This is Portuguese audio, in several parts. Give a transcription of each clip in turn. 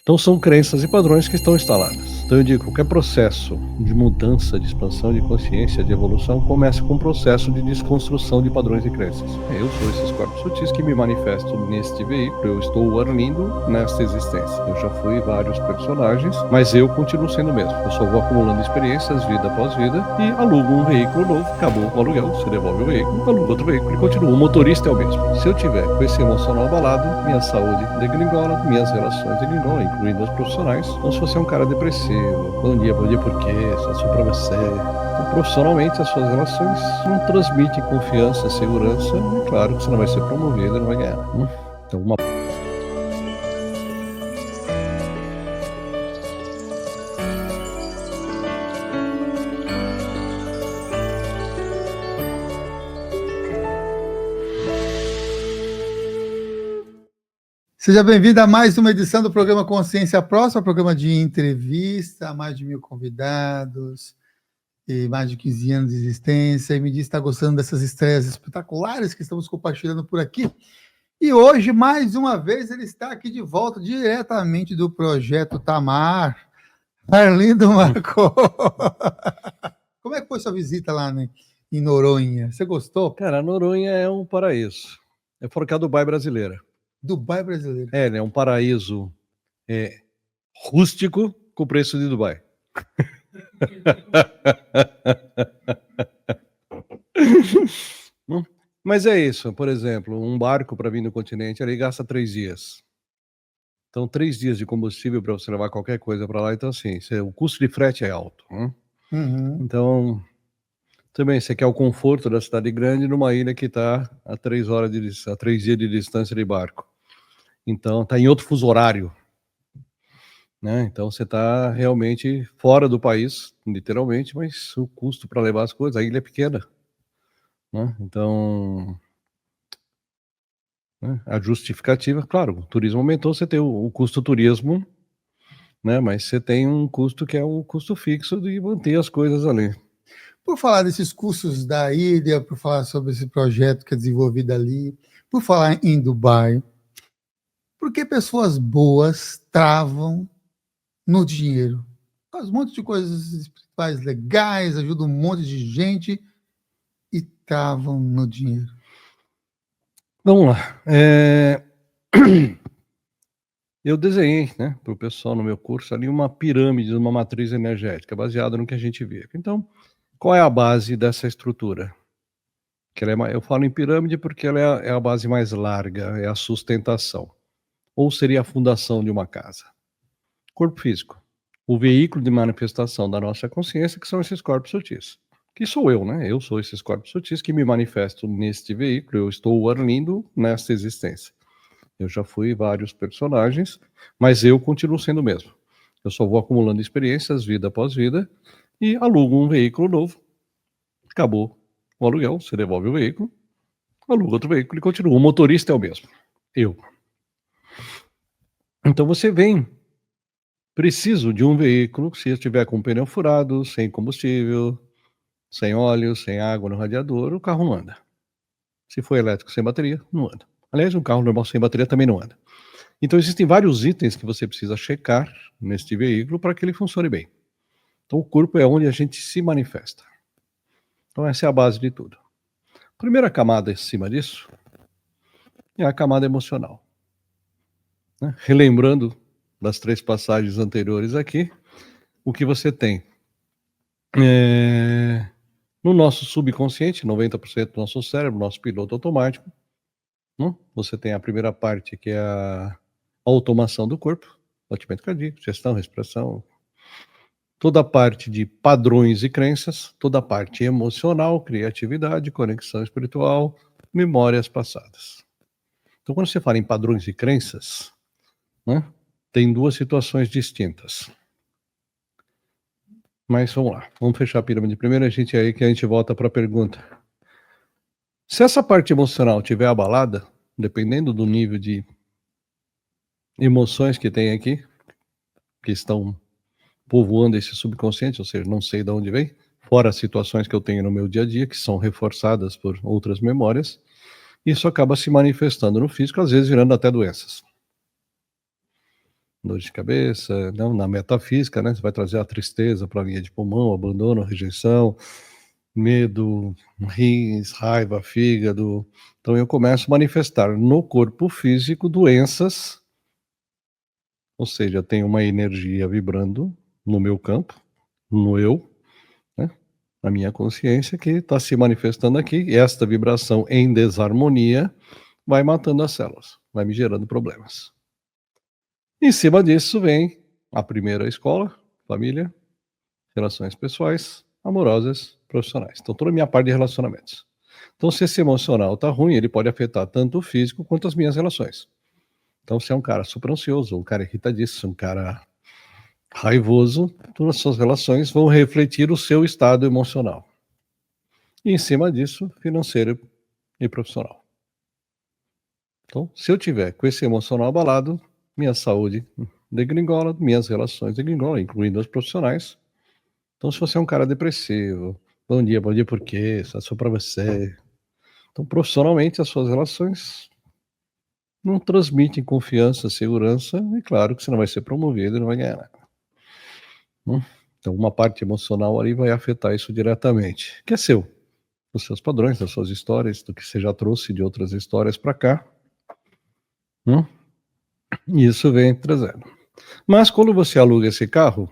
Então são crenças e padrões que estão instaladas. Então eu digo, qualquer processo de mudança, de expansão de consciência, de evolução, começa com um processo de desconstrução de padrões e crenças. Eu sou esses corpos sutis que me manifesto neste veículo, eu estou o Arlindo nesta existência. Eu já fui vários personagens, mas eu continuo sendo o mesmo. Eu só vou acumulando experiências, vida após vida, e alugo um veículo novo, acabou o aluguel, você devolve o veículo, aluga outro veículo e continua. O motorista é o mesmo. Se eu tiver com esse emocional abalado, minha saúde degringola, minhas relações degringolam, incluindo as profissionais, como se fosse um cara depressivo. Bom dia por quê? Só sou pra você. Então, profissionalmente, as suas relações não transmitem confiança, segurança, e claro que você não vai ser promovido e não vai ganhar. Então, uma Seja bem-vindo a mais uma edição do programa Consciência Próxima, programa de entrevista, mais de 1000 convidados, e mais de 15 anos de existência, e me diz se está gostando dessas estreias espetaculares que estamos compartilhando por aqui. E hoje, mais uma vez, ele está aqui de volta, diretamente do Projeto Tamar, Arlindo Marco. Como é que foi sua visita lá em Noronha? Você gostou? Cara, Noronha é um paraíso. É fora que a Dubai brasileira. Dubai brasileiro. É um paraíso rústico com o preço de Dubai. Mas é isso, por exemplo, um barco para vir no continente ali gasta 3 dias. Então 3 dias de combustível para você levar qualquer coisa para lá, então assim, o custo de frete é alto. Uhum. Então, também você quer o conforto da cidade grande numa ilha que está a 3 dias de distância de barco. Então está em outro fuso horário, né? Então você está realmente fora do país, literalmente, mas o custo para levar as coisas, a ilha é pequena, né? Então, né, a justificativa, claro, o turismo aumentou, você tem o custo turismo, né? Mas você tem um custo que é um custo fixo de manter as coisas ali. Por falar desses cursos da ilha, por falar sobre esse projeto que é desenvolvido ali, por falar em Dubai, por que pessoas boas travam no dinheiro? Faz um monte de coisas espirituais legais, ajuda um monte de gente e travam no dinheiro. Vamos lá. Eu desenhei, né, para o pessoal no meu curso ali uma pirâmide, uma matriz energética baseada no que a gente vê. Então, qual é a base dessa estrutura? Que eu falo em pirâmide porque ela é a base mais larga, é a sustentação. Ou seria a fundação de uma casa. Corpo físico. O veículo de manifestação da nossa consciência, que são esses corpos sutis. Que sou eu, né? Eu sou esses corpos sutis que me manifesto neste veículo. Eu estou o Arlindo nesta existência. Eu já fui vários personagens, mas eu continuo sendo o mesmo. Eu só vou acumulando experiências, vida após vida, e alugo um veículo novo. Acabou o aluguel, você devolve o veículo, aluga outro veículo e continua. O motorista é o mesmo. Eu. Então você vem, preciso de um veículo, se estiver com o pneu furado, sem combustível, sem óleo, sem água no radiador, o carro não anda. Se for elétrico sem bateria, não anda. Aliás, um carro normal sem bateria também não anda. Então existem vários itens que você precisa checar neste veículo para que ele funcione bem. Então o corpo é onde a gente se manifesta. Então essa é a base de tudo. A primeira camada em cima disso é a camada emocional. Né? Relembrando das 3 passagens anteriores aqui, o que você tem no nosso subconsciente, 90% do nosso cérebro, nosso piloto automático, você tem a primeira parte que é a automação do corpo, batimento cardíaco, gestão, respiração, toda a parte de padrões e crenças, toda a parte emocional, criatividade, conexão espiritual, memórias passadas. Então, quando você fala em padrões e crenças, né, tem 2 situações distintas. Mas vamos lá, vamos fechar a pirâmide primeiro, a gente volta para a pergunta. Se essa parte emocional estiver abalada, dependendo do nível de emoções que tem aqui, que estão povoando esse subconsciente, ou seja, não sei de onde vem, fora as situações que eu tenho no meu dia a dia, que são reforçadas por outras memórias, isso acaba se manifestando no físico, às vezes virando até doenças. dor de cabeça, não, na metafísica, né? Você vai trazer a tristeza para a linha de pulmão, abandono, rejeição, medo, rins, raiva, fígado. Então eu começo a manifestar no corpo físico doenças, ou seja, tem uma energia vibrando no meu campo, no eu, né? Na minha consciência, que está se manifestando aqui, e esta vibração em desarmonia vai matando as células, vai me gerando problemas. Em cima disso vem a primeira escola, família, relações pessoais, amorosas, profissionais. Então, toda a minha parte de relacionamentos. Então, se esse emocional está ruim, ele pode afetar tanto o físico quanto as minhas relações. Então, se é um cara super ansioso, um cara irritadíssimo, um cara raivoso, todas as suas relações vão refletir o seu estado emocional. E em cima disso, financeiro e profissional. Então, se eu tiver com esse emocional abalado, minha saúde degringola, minhas relações degringolam, incluindo as profissionais. Então, se você é um cara depressivo, bom dia por quê? Só para você. Então, profissionalmente, as suas relações não transmitem confiança, segurança, e claro que você não vai ser promovido e não vai ganhar nada. Então, uma parte emocional ali vai afetar isso diretamente, que é seu, os seus padrões, das suas histórias, do que você já trouxe de outras histórias para cá. E isso vem trazendo. Mas quando você aluga esse carro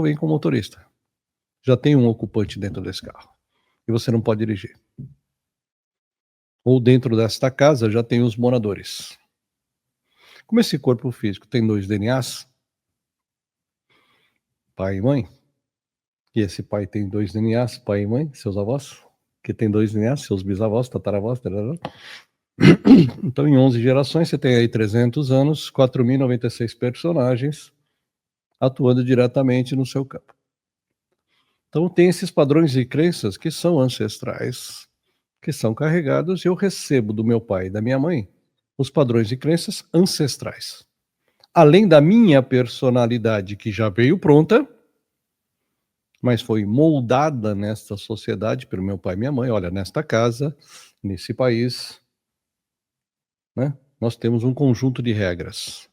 vem com motorista. Já tem um ocupante dentro desse carro. E você não pode dirigir. Ou dentro desta casa já tem os moradores. Como esse corpo físico tem 2 DNAs, pai e mãe, e esse pai tem 2 DNAs, pai e mãe, seus avós, que tem 2 DNAs, seus bisavós, tataravós, tarará. Então, em 11 gerações, você tem aí 300 anos, 4.096 personagens atuando diretamente no seu campo. Então, tem esses padrões e crenças que são ancestrais, que são carregados, e eu recebo do meu pai e da minha mãe os padrões e crenças ancestrais. Além da minha personalidade, que já veio pronta, mas foi moldada nesta sociedade pelo meu pai e minha mãe. Olha, nesta casa, nesse país, né, nós temos um conjunto de regras.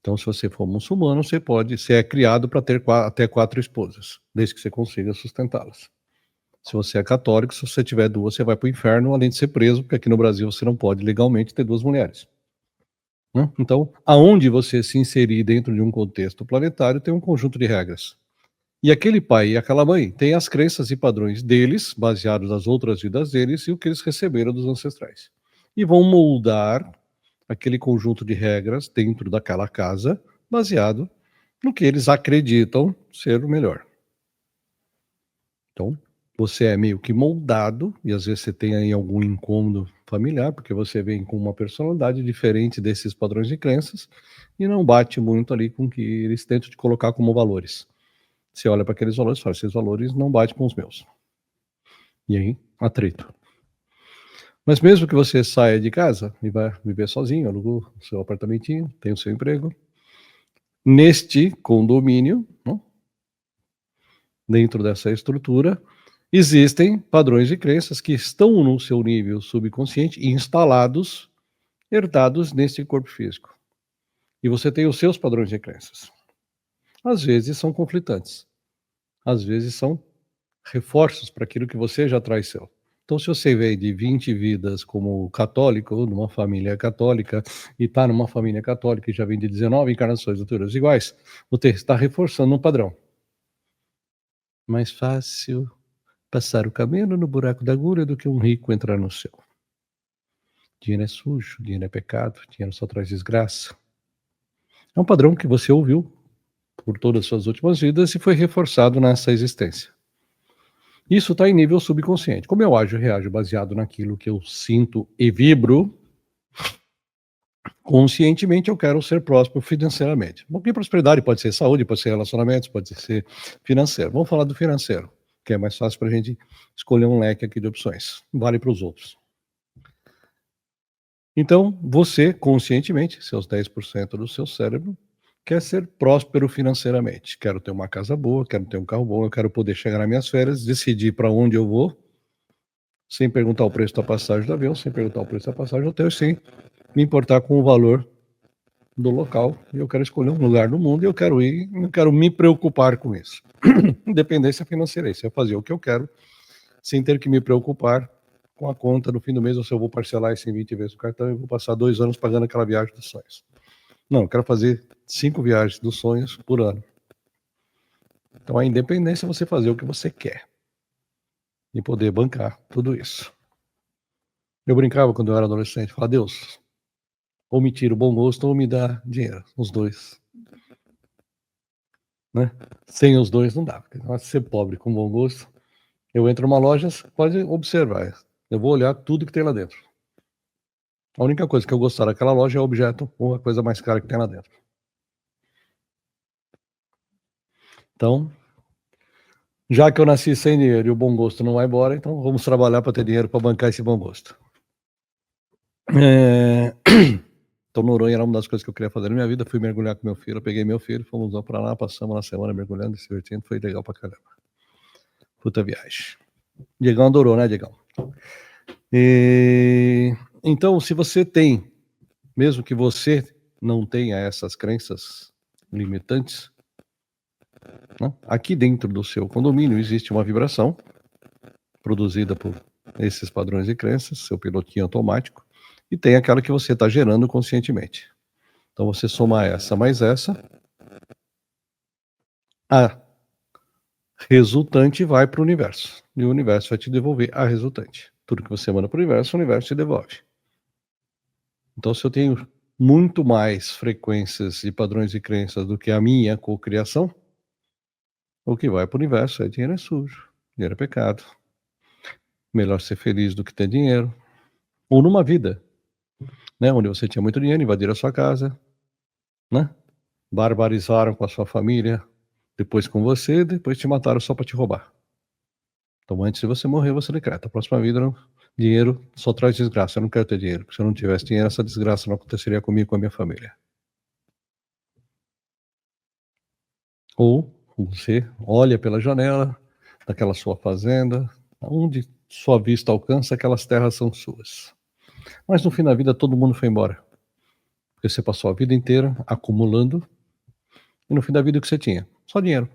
Então, se você for muçulmano, você é criado para ter até 4 esposas, desde que você consiga sustentá-las. Se você é católico, se você tiver 2, você vai para o inferno, além de ser preso, porque aqui no Brasil você não pode legalmente ter 2 mulheres. Então, aonde você se inserir dentro de um contexto planetário tem um conjunto de regras. E aquele pai e aquela mãe têm as crenças e padrões deles, baseados nas outras vidas deles e o que eles receberam dos ancestrais. E vão moldar aquele conjunto de regras dentro daquela casa, baseado no que eles acreditam ser o melhor. Então, você é meio que moldado, e às vezes você tem aí algum incômodo familiar, porque você vem com uma personalidade diferente desses padrões de crenças, e não bate muito ali com o que eles tentam te colocar como valores. Você olha para aqueles valores e fala, esses valores não batem com os meus. E aí, atrito. Mas mesmo que você saia de casa e vá viver sozinho, alugou o seu apartamentinho, tem o seu emprego, neste condomínio, não? Dentro dessa estrutura, existem padrões e crenças que estão no seu nível subconsciente, instalados, herdados nesse corpo físico. E você tem os seus padrões e crenças. Às vezes são conflitantes. Às vezes são reforços para aquilo que você já traz seu. Então, se você veio de 20 vidas como católico, numa família católica, e está numa família católica e já vem de 19 encarnações naturais iguais, você está reforçando um padrão. Mais fácil passar o camelo no buraco da agulha do que um rico entrar no céu. Dinheiro é sujo, dinheiro é pecado, dinheiro só traz desgraça. É um padrão que você ouviu por todas as suas últimas vidas e foi reforçado nessa existência. Isso está em nível subconsciente. Como eu ajo e reajo baseado naquilo que eu sinto e vibro, conscientemente eu quero ser próspero financeiramente. Porque prosperidade pode ser saúde, pode ser relacionamentos, pode ser financeiro. Vamos falar do financeiro, que é mais fácil para a gente escolher um leque aqui de opções. Vale para os outros. Então, você, conscientemente, seus 10% do seu cérebro, quer ser próspero financeiramente. Quero ter uma casa boa, quero ter um carro bom, eu quero poder chegar nas minhas férias, decidir para onde eu vou, sem perguntar o preço da passagem do avião, sem perguntar o preço da passagem do hotel, sem me importar com o valor do local, e eu quero escolher um lugar do mundo, e eu quero ir, não quero me preocupar com isso. Independência financeira, isso é fazer o que eu quero, sem ter que me preocupar com a conta no fim do mês, ou se eu vou parcelar isso em 20 vezes o cartão, e vou passar 2 anos pagando aquela viagem dos sonhos. Não, eu quero fazer 5 viagens dos sonhos por ano. Então a independência é você fazer o que você quer e poder bancar tudo isso. Eu brincava quando eu era adolescente, falava, Deus, ou me tira o bom gosto ou me dá dinheiro, os dois. Né? Sem os dois não dá, porque ser pobre com bom gosto. Eu entro numa loja, pode observar, eu vou olhar tudo que tem lá dentro. A única coisa que eu gostar daquela loja é o objeto ou a coisa mais cara que tem lá dentro. Então, já que eu nasci sem dinheiro e o bom gosto não vai embora, então vamos trabalhar para ter dinheiro para bancar esse bom gosto. Então, Noronha era uma das coisas que eu queria fazer na minha vida. Fui mergulhar com meu filho, eu peguei meu filho, fomos lá para lá, passamos uma semana mergulhando, se divertindo, foi legal pra caramba. Puta viagem. Diegão adorou, né, Diegão? Então, se você tem, mesmo que você não tenha essas crenças limitantes, né, aqui dentro do seu condomínio existe uma vibração produzida por esses padrões de crenças, seu pilotinho automático, e tem aquela que você está gerando conscientemente. Então, você somar essa mais essa, a resultante vai para o universo, e o universo vai te devolver a resultante. Tudo que você manda para o universo te devolve. Então, se eu tenho muito mais frequências e padrões de crenças do que a minha cocriação, o que vai para o universo é dinheiro é sujo, dinheiro é pecado. Melhor ser feliz do que ter dinheiro. Ou numa vida, né, onde você tinha muito dinheiro, invadiram a sua casa, né? Barbarizaram com a sua família, depois com você, depois te mataram só para te roubar. Então, antes de você morrer, você decreta: a próxima vida, não, dinheiro só traz desgraça. Eu não quero ter dinheiro, porque se eu não tivesse dinheiro, essa desgraça não aconteceria comigo e com a minha família. Ou você olha pela janela daquela sua fazenda, onde sua vista alcança, aquelas terras são suas. Mas no fim da vida, todo mundo foi embora. Porque você passou a vida inteira acumulando, e no fim da vida o que você tinha? Só dinheiro.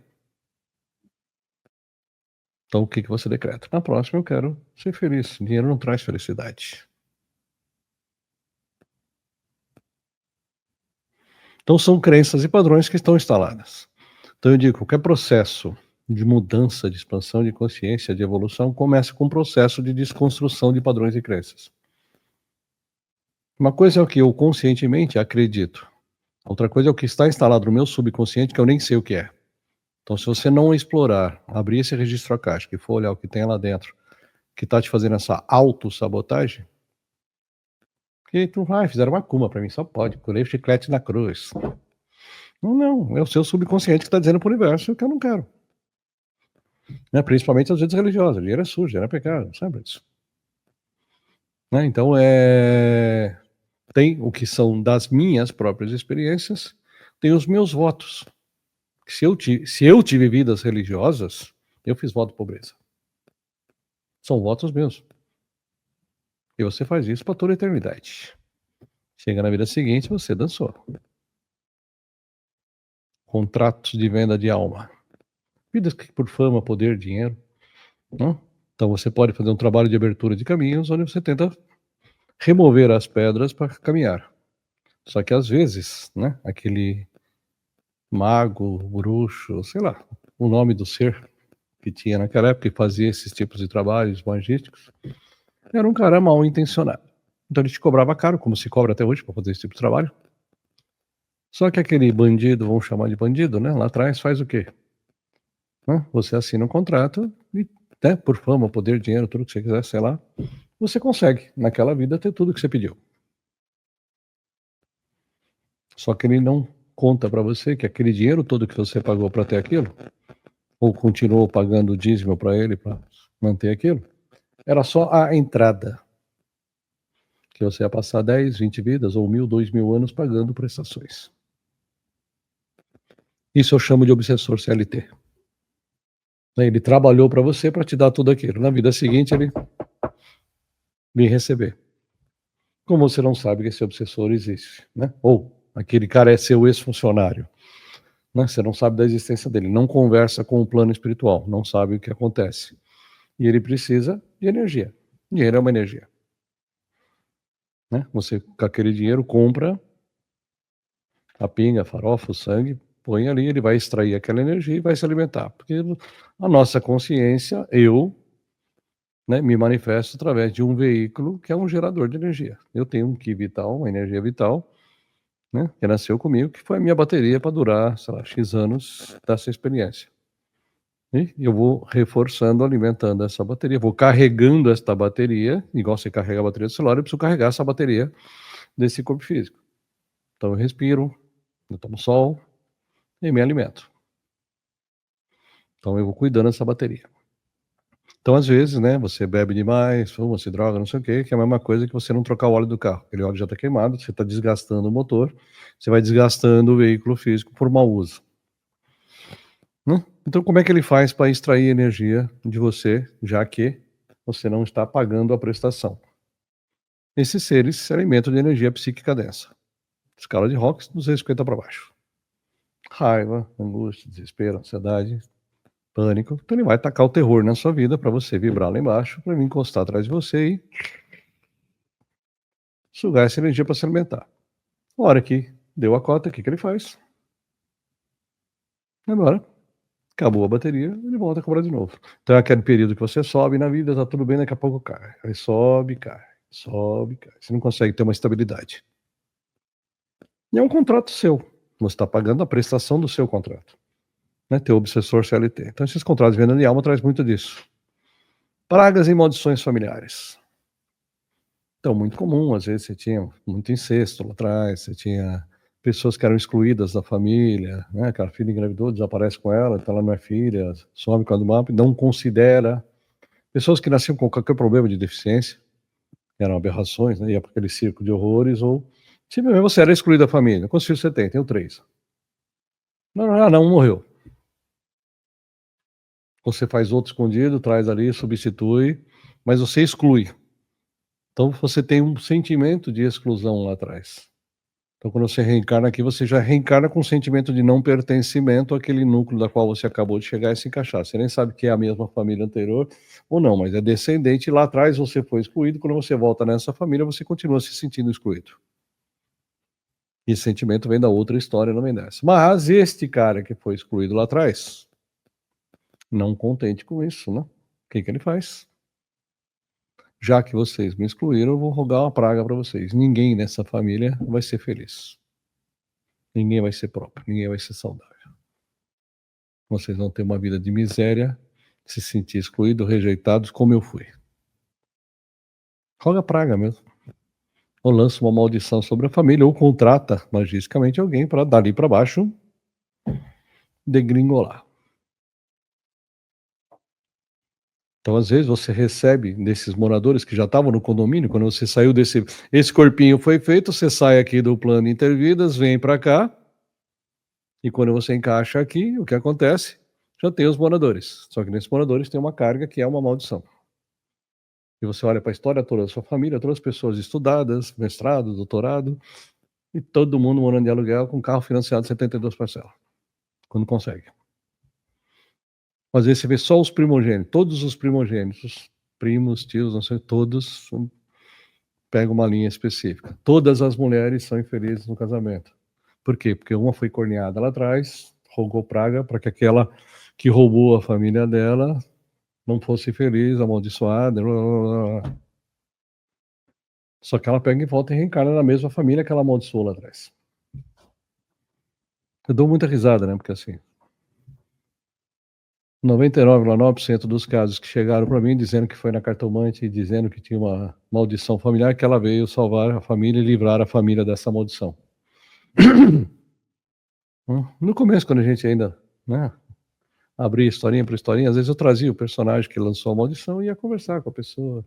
Então o que você decreta? Na próxima eu quero ser feliz. Dinheiro não traz felicidade. Então são crenças e padrões que estão instaladas. Então eu digo, qualquer processo de mudança, de expansão de consciência, de evolução, começa com um processo de desconstrução de padrões e crenças. Uma coisa é o que eu conscientemente acredito. Outra coisa é o que está instalado no meu subconsciente, que eu nem sei o que é. Então, se você não explorar, abrir esse registro akáshico e for olhar o que tem lá dentro, que está te fazendo essa autossabotagem, que tu fizeram uma cuma para mim, só pode, colei chiclete na cruz. Não, é o seu subconsciente que está dizendo para o universo que eu não quero. Né? Principalmente às vezes religiosas, dinheiro é sujo, dinheiro é pecado, sabe disso? Né? Então, tem o que são das minhas próprias experiências, tem os meus votos. Se eu tive vidas religiosas, eu fiz voto de pobreza. São votos meus. E você faz isso para toda a eternidade. Chega na vida seguinte, você dançou. Contratos de venda de alma. Vidas que por fama, poder, dinheiro. Não? Então você pode fazer um trabalho de abertura de caminhos, onde você tenta remover as pedras para caminhar. Só que às vezes, né, aquele mago, bruxo, sei lá, o nome do ser que tinha naquela época e fazia esses tipos de trabalhos magísticos, era um cara mal intencionado. Então ele te cobrava caro, como se cobra até hoje para fazer esse tipo de trabalho. Só que aquele bandido, vamos chamar de bandido, né, lá atrás faz o quê? Você assina um contrato e, né, por fama, poder, dinheiro, tudo que você quiser, sei lá, você consegue, naquela vida, ter tudo que você pediu. Só que ele não conta para você que aquele dinheiro todo que você pagou para ter aquilo, ou continuou pagando o dízimo para ele para manter aquilo, era só a entrada. Que você ia passar 10, 20 vidas, ou 1.000, 2.000 anos pagando prestações. Isso eu chamo de obsessor CLT. Ele trabalhou para você para te dar tudo aquilo. Na vida seguinte, ele vem receber. Como você não sabe que esse obsessor existe, né? Ou aquele cara é seu ex-funcionário, né? Você não sabe da existência dele, não conversa com o plano espiritual, não sabe o que acontece. E ele precisa de energia. Dinheiro é uma energia, né? Você, com aquele dinheiro, compra a pinga, a farofa, o sangue, põe ali, ele vai extrair aquela energia e vai se alimentar. Porque a nossa consciência, eu, né, me manifesto através de um veículo que é um gerador de energia. Eu tenho um Ki vital, uma energia vital, né, que nasceu comigo, que foi a minha bateria para durar, sei lá, X anos dessa experiência. E eu vou reforçando, alimentando essa bateria, vou carregando esta bateria, igual você carrega a bateria do celular, eu preciso carregar essa bateria desse corpo físico. Então eu respiro, eu tomo sol e me alimento. Então eu vou cuidando dessa bateria. Então, às vezes, né, você bebe demais, fuma, se droga, não sei o quê, que é a mesma coisa que você não trocar o óleo do carro. Aquele óleo já está queimado, você está desgastando o motor, você vai desgastando o veículo físico por mau uso, né? Então, como é que ele faz para extrair energia de você, já que você não está pagando a prestação? Esses seres se alimentam de energia psíquica densa. Escala de Hawkins, 250 para baixo. Raiva, angústia, desespero, ansiedade, pânico. Então ele vai tacar o terror na sua vida para você vibrar lá embaixo, para ele encostar atrás de você e sugar essa energia para se alimentar. A hora que deu a cota, o que ele faz? Agora, acabou a bateria, ele volta a cobrar de novo. Então é aquele período que você sobe na vida, tá tudo bem, daqui a pouco cai. Aí sobe, cai, sobe, cai. Você não consegue ter uma estabilidade. E é um contrato seu. Você está pagando a prestação do seu contrato. Né? Teu obsessor CLT. Então esses contratos de venda de alma traz muito disso. Pragas e maldições familiares. Então, muito comum, às vezes você tinha muito incesto lá atrás, você tinha pessoas que eram excluídas da família, né? Aquela filha engravidou, desaparece com ela, então ela não é filha, some com a do mapa, não considera. Pessoas que nasciam com qualquer problema de deficiência, que eram aberrações, né? Ia para aquele circo de horrores, ou simplesmente você era excluído da família. Quantos filhos você tem? Tenho 3. Não, morreu. Você faz outro escondido, traz ali, substitui, mas você exclui. Então você tem um sentimento de exclusão lá atrás. Então quando você reencarna aqui, você já reencarna com um sentimento de não pertencimento àquele núcleo da qual você acabou de chegar e se encaixar. Você nem sabe que é a mesma família anterior ou não, mas é descendente, lá atrás você foi excluído, quando você volta nessa família, você continua se sentindo excluído. E esse sentimento vem da outra história, não vem dessa. Mas este cara que foi excluído lá atrás, não contente com isso, né? O que ele faz? Já que vocês me excluíram, eu vou rogar uma praga para vocês. Ninguém nessa família vai ser feliz. Ninguém vai ser próprio, ninguém vai ser saudável. Vocês vão ter uma vida de miséria, se sentir excluídos, rejeitados, como eu fui. Roga praga mesmo. Ou lança uma maldição sobre a família, ou contrata magicamente alguém para dali para baixo degringolar. Então, às vezes, você recebe desses moradores que já estavam no condomínio, quando você saiu esse corpinho foi feito, você sai aqui do plano intervidas, vem para cá, e quando você encaixa aqui, o que acontece? Já tem os moradores. Só que nesses moradores tem uma carga que é uma maldição. E você olha para a história toda da sua família, todas as pessoas estudadas, mestrado, doutorado, e todo mundo morando de aluguel com carro financiado 72 parcelas. Quando consegue. Às vezes você vê só os primogênitos, todos os primogênitos, primos, tios, não sei, todos pegam uma linha específica. Todas as mulheres são infelizes no casamento. Por quê? Porque uma foi corneada lá atrás, rogou praga para que aquela que roubou a família dela não fosse feliz, amaldiçoada. Blá, blá, blá. Só que ela pega e volta e reencarna na mesma família que ela amaldiçoou lá atrás. Eu dou muita risada, né? Porque assim, 99,9% dos casos que chegaram para mim dizendo que foi na cartomante e dizendo que tinha uma maldição familiar, que ela veio salvar a família e livrar a família dessa maldição. No começo, quando a gente ainda, né, abria historinha por historinha, às vezes eu trazia o personagem que lançou a maldição e ia conversar com a pessoa.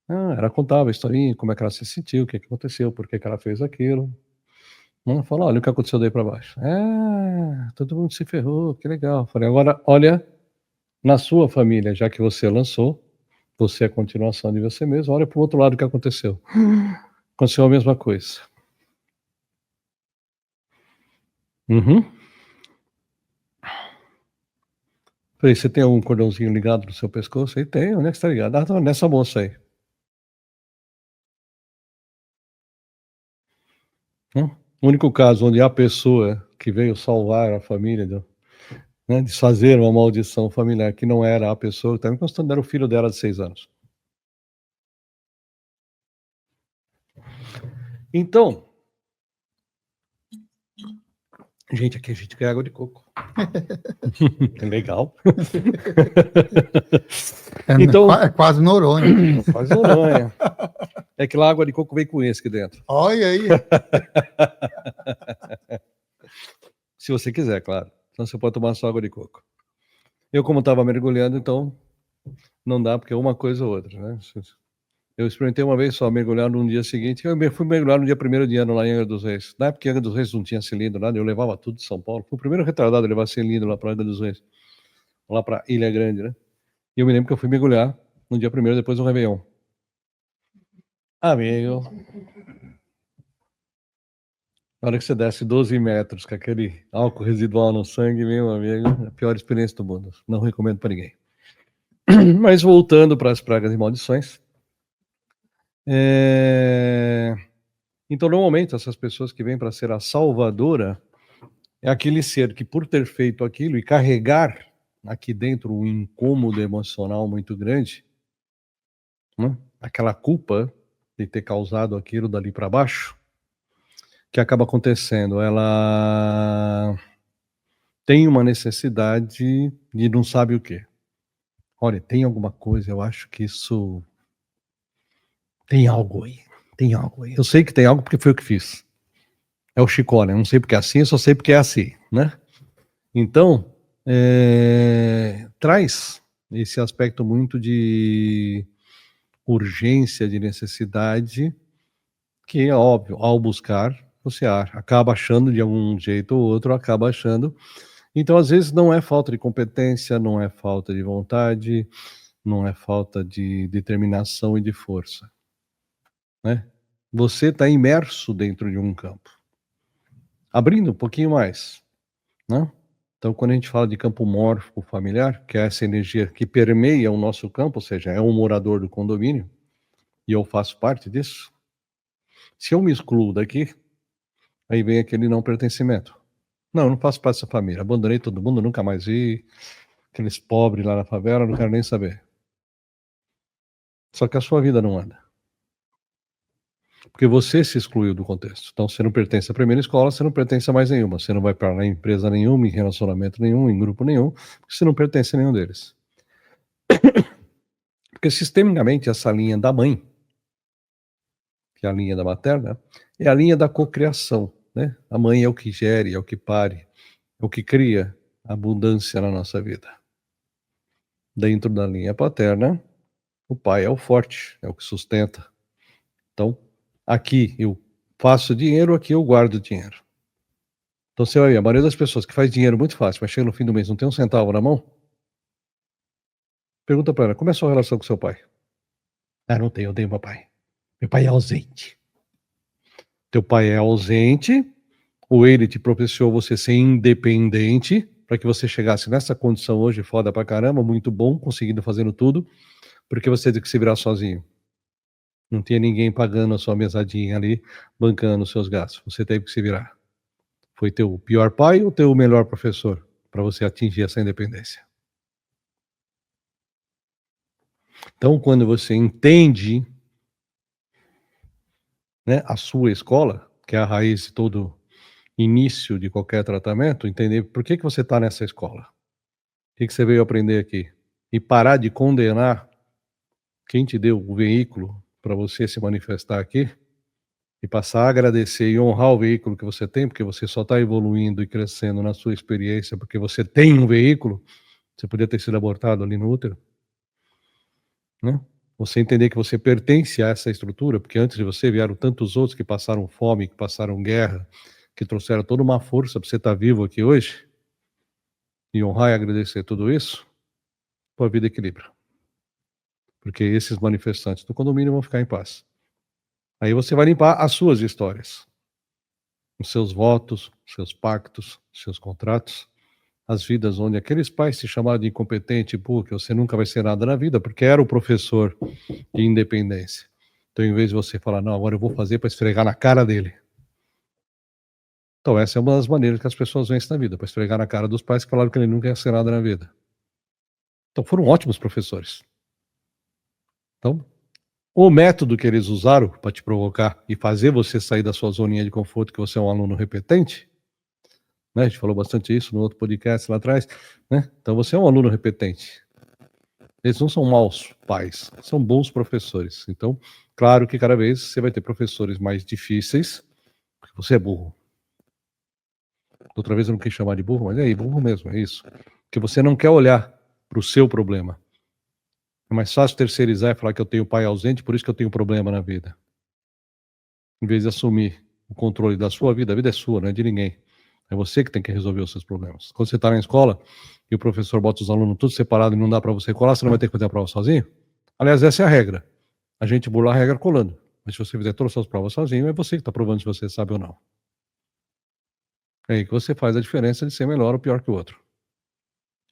Ela contava a historinha, como é que ela se sentiu, o que aconteceu, por que ela fez aquilo. Ela falou, olha o que aconteceu daí para baixo. Todo mundo se ferrou, que legal. Falei, agora olha na sua família, já que você lançou, você é a continuação de você mesmo, olha para o outro lado o que aconteceu. Aconteceu a mesma coisa. Uhum. Falei, você tem algum cordãozinho ligado no seu pescoço? Aí tem, onde é que você tá ligado? Ah, tá nessa moça aí. O único caso onde a pessoa que veio salvar a família, né, desfazer uma maldição familiar, que não era a pessoa que estava encostando, era o filho dela de 6 anos. Então, gente, aqui a gente quer água de coco. Legal. Então, É quase Noronha. quase Noronha. É que lá a água de coco vem com esse aqui dentro. Olha aí. Se você quiser, claro. Então você pode tomar só água de coco. Eu, como estava mergulhando, então não dá, porque é uma coisa ou outra, né? Eu experimentei uma vez só mergulhar no dia seguinte. Eu fui mergulhar no dia 1º de ano lá em Angra dos Reis. Na época, Angra dos Reis não tinha cilindro, nada. Eu levava tudo de São Paulo. Fui o primeiro retardado a levar cilindro lá para Angra dos Reis. Lá para Ilha Grande, né? E eu me lembro que eu fui mergulhar no dia 1º, depois do Réveillon. Amigo, na hora que você desce 12 metros com aquele álcool residual no sangue, meu amigo, é a pior experiência do mundo. Não recomendo para ninguém. Mas voltando para as pragas e maldições. Então, normalmente, essas pessoas que vêm para ser a salvadora é aquele ser que, por ter feito aquilo e carregar aqui dentro um incômodo emocional muito grande, né? Aquela culpa de ter causado aquilo dali para baixo, que acaba acontecendo? Ela tem uma necessidade de não sabe o quê. Olha, tem alguma coisa, eu acho que isso tem algo aí. Tem algo aí. Eu sei que tem algo porque foi eu que fiz. É o Chicó, né? Não sei porque é assim, eu só sei porque é assim, né? Então, traz esse aspecto muito de urgência, de necessidade, que é óbvio, ao buscar, você acaba achando de algum jeito ou outro, acaba achando. Então, às vezes, não é falta de competência, não é falta de vontade, não é falta de determinação e de força, né? Você está imerso dentro de um campo. Abrindo um pouquinho mais, né? Então, quando a gente fala de campo mórfico familiar, que é essa energia que permeia o nosso campo, ou seja, é um morador do condomínio, e eu faço parte disso, se eu me excluo daqui, aí vem aquele não pertencimento. Não, eu não faço parte dessa família, abandonei todo mundo, nunca mais vi, aqueles pobres lá na favela, não quero nem saber. Só que a sua vida não anda. Porque você se excluiu do contexto. Então, você não pertence à primeira escola, você não pertence a mais nenhuma. Você não vai para empresa nenhuma, em relacionamento nenhum, em grupo nenhum, porque você não pertence a nenhum deles. Porque, sistemicamente, essa linha da mãe, que é a linha da materna, é a linha da cocriação, né? A mãe é o que gere, é o que pare, é o que cria abundância na nossa vida. Dentro da linha paterna, o pai é o forte, é o que sustenta. Então, aqui eu faço dinheiro, aqui eu guardo dinheiro. Então você vai ver, a maioria das pessoas que faz dinheiro muito fácil, mas chega no fim do mês não tem um centavo na mão, pergunta para ela, como é a sua relação com seu pai? Ah, não tenho, eu tenho papai. Meu pai é ausente. Teu pai é ausente, ou ele te propiciou você ser independente, para que você chegasse nessa condição hoje, foda pra caramba, muito bom, conseguindo fazendo tudo, porque você teve que se virar sozinho. Não tinha ninguém pagando a sua mesadinha ali, bancando os seus gastos. Você teve que se virar. Foi teu pior pai ou teu melhor professor para você atingir essa independência? Então, quando você entende, né, a sua escola, que é a raiz de todo início de qualquer tratamento, entender por que você está nessa escola. O que você veio aprender aqui? E parar de condenar quem te deu o veículo para você se manifestar aqui e passar a agradecer e honrar o veículo que você tem, porque você só está evoluindo e crescendo na sua experiência porque você tem um veículo. Você podia ter sido abortado ali no útero, né? Você entender que você pertence a essa estrutura, porque antes de você vieram tantos outros que passaram fome, que passaram guerra, que trouxeram toda uma força para você estar vivo aqui hoje, e honrar e agradecer tudo isso, a vida equilibra. Porque esses manifestantes do condomínio vão ficar em paz. Aí você vai limpar as suas histórias. os seus votos, os seus pactos, os seus contratos, as vidas onde aqueles pais se chamaram de incompetente, porque você nunca vai ser nada na vida, porque era o professor de independência. Então, em vez de você falar, não, agora eu vou fazer para esfregar na cara dele. Então, essa é uma das maneiras que as pessoas vencem na vida, para esfregar na cara dos pais que falaram que ele nunca ia ser nada na vida. Então, foram ótimos professores. Então, o método que eles usaram para te provocar e fazer você sair da sua zoninha de conforto, que você é um aluno repetente, né? A gente falou bastante isso no outro podcast lá atrás, né? Então, você é um aluno repetente. Eles não são maus pais, são bons professores. Então, claro que cada vez você vai ter professores mais difíceis, porque você é burro. Outra vez eu não quis chamar de burro, mas é burro mesmo, é isso. Porque você não quer olhar para o seu problema. É mais fácil terceirizar e falar que eu tenho pai ausente, por isso que eu tenho problema na vida. Em vez de assumir o controle da sua vida, a vida é sua, não é de ninguém. É você que tem que resolver os seus problemas. Quando você está na escola e o professor bota os alunos todos separados e não dá para você colar, você não vai ter que fazer a prova sozinho? Aliás, essa é a regra. A gente burla a regra colando. Mas se você fizer todas as suas provas sozinho, é você que está provando se você sabe ou não. É aí que você faz a diferença de ser melhor ou pior que o outro.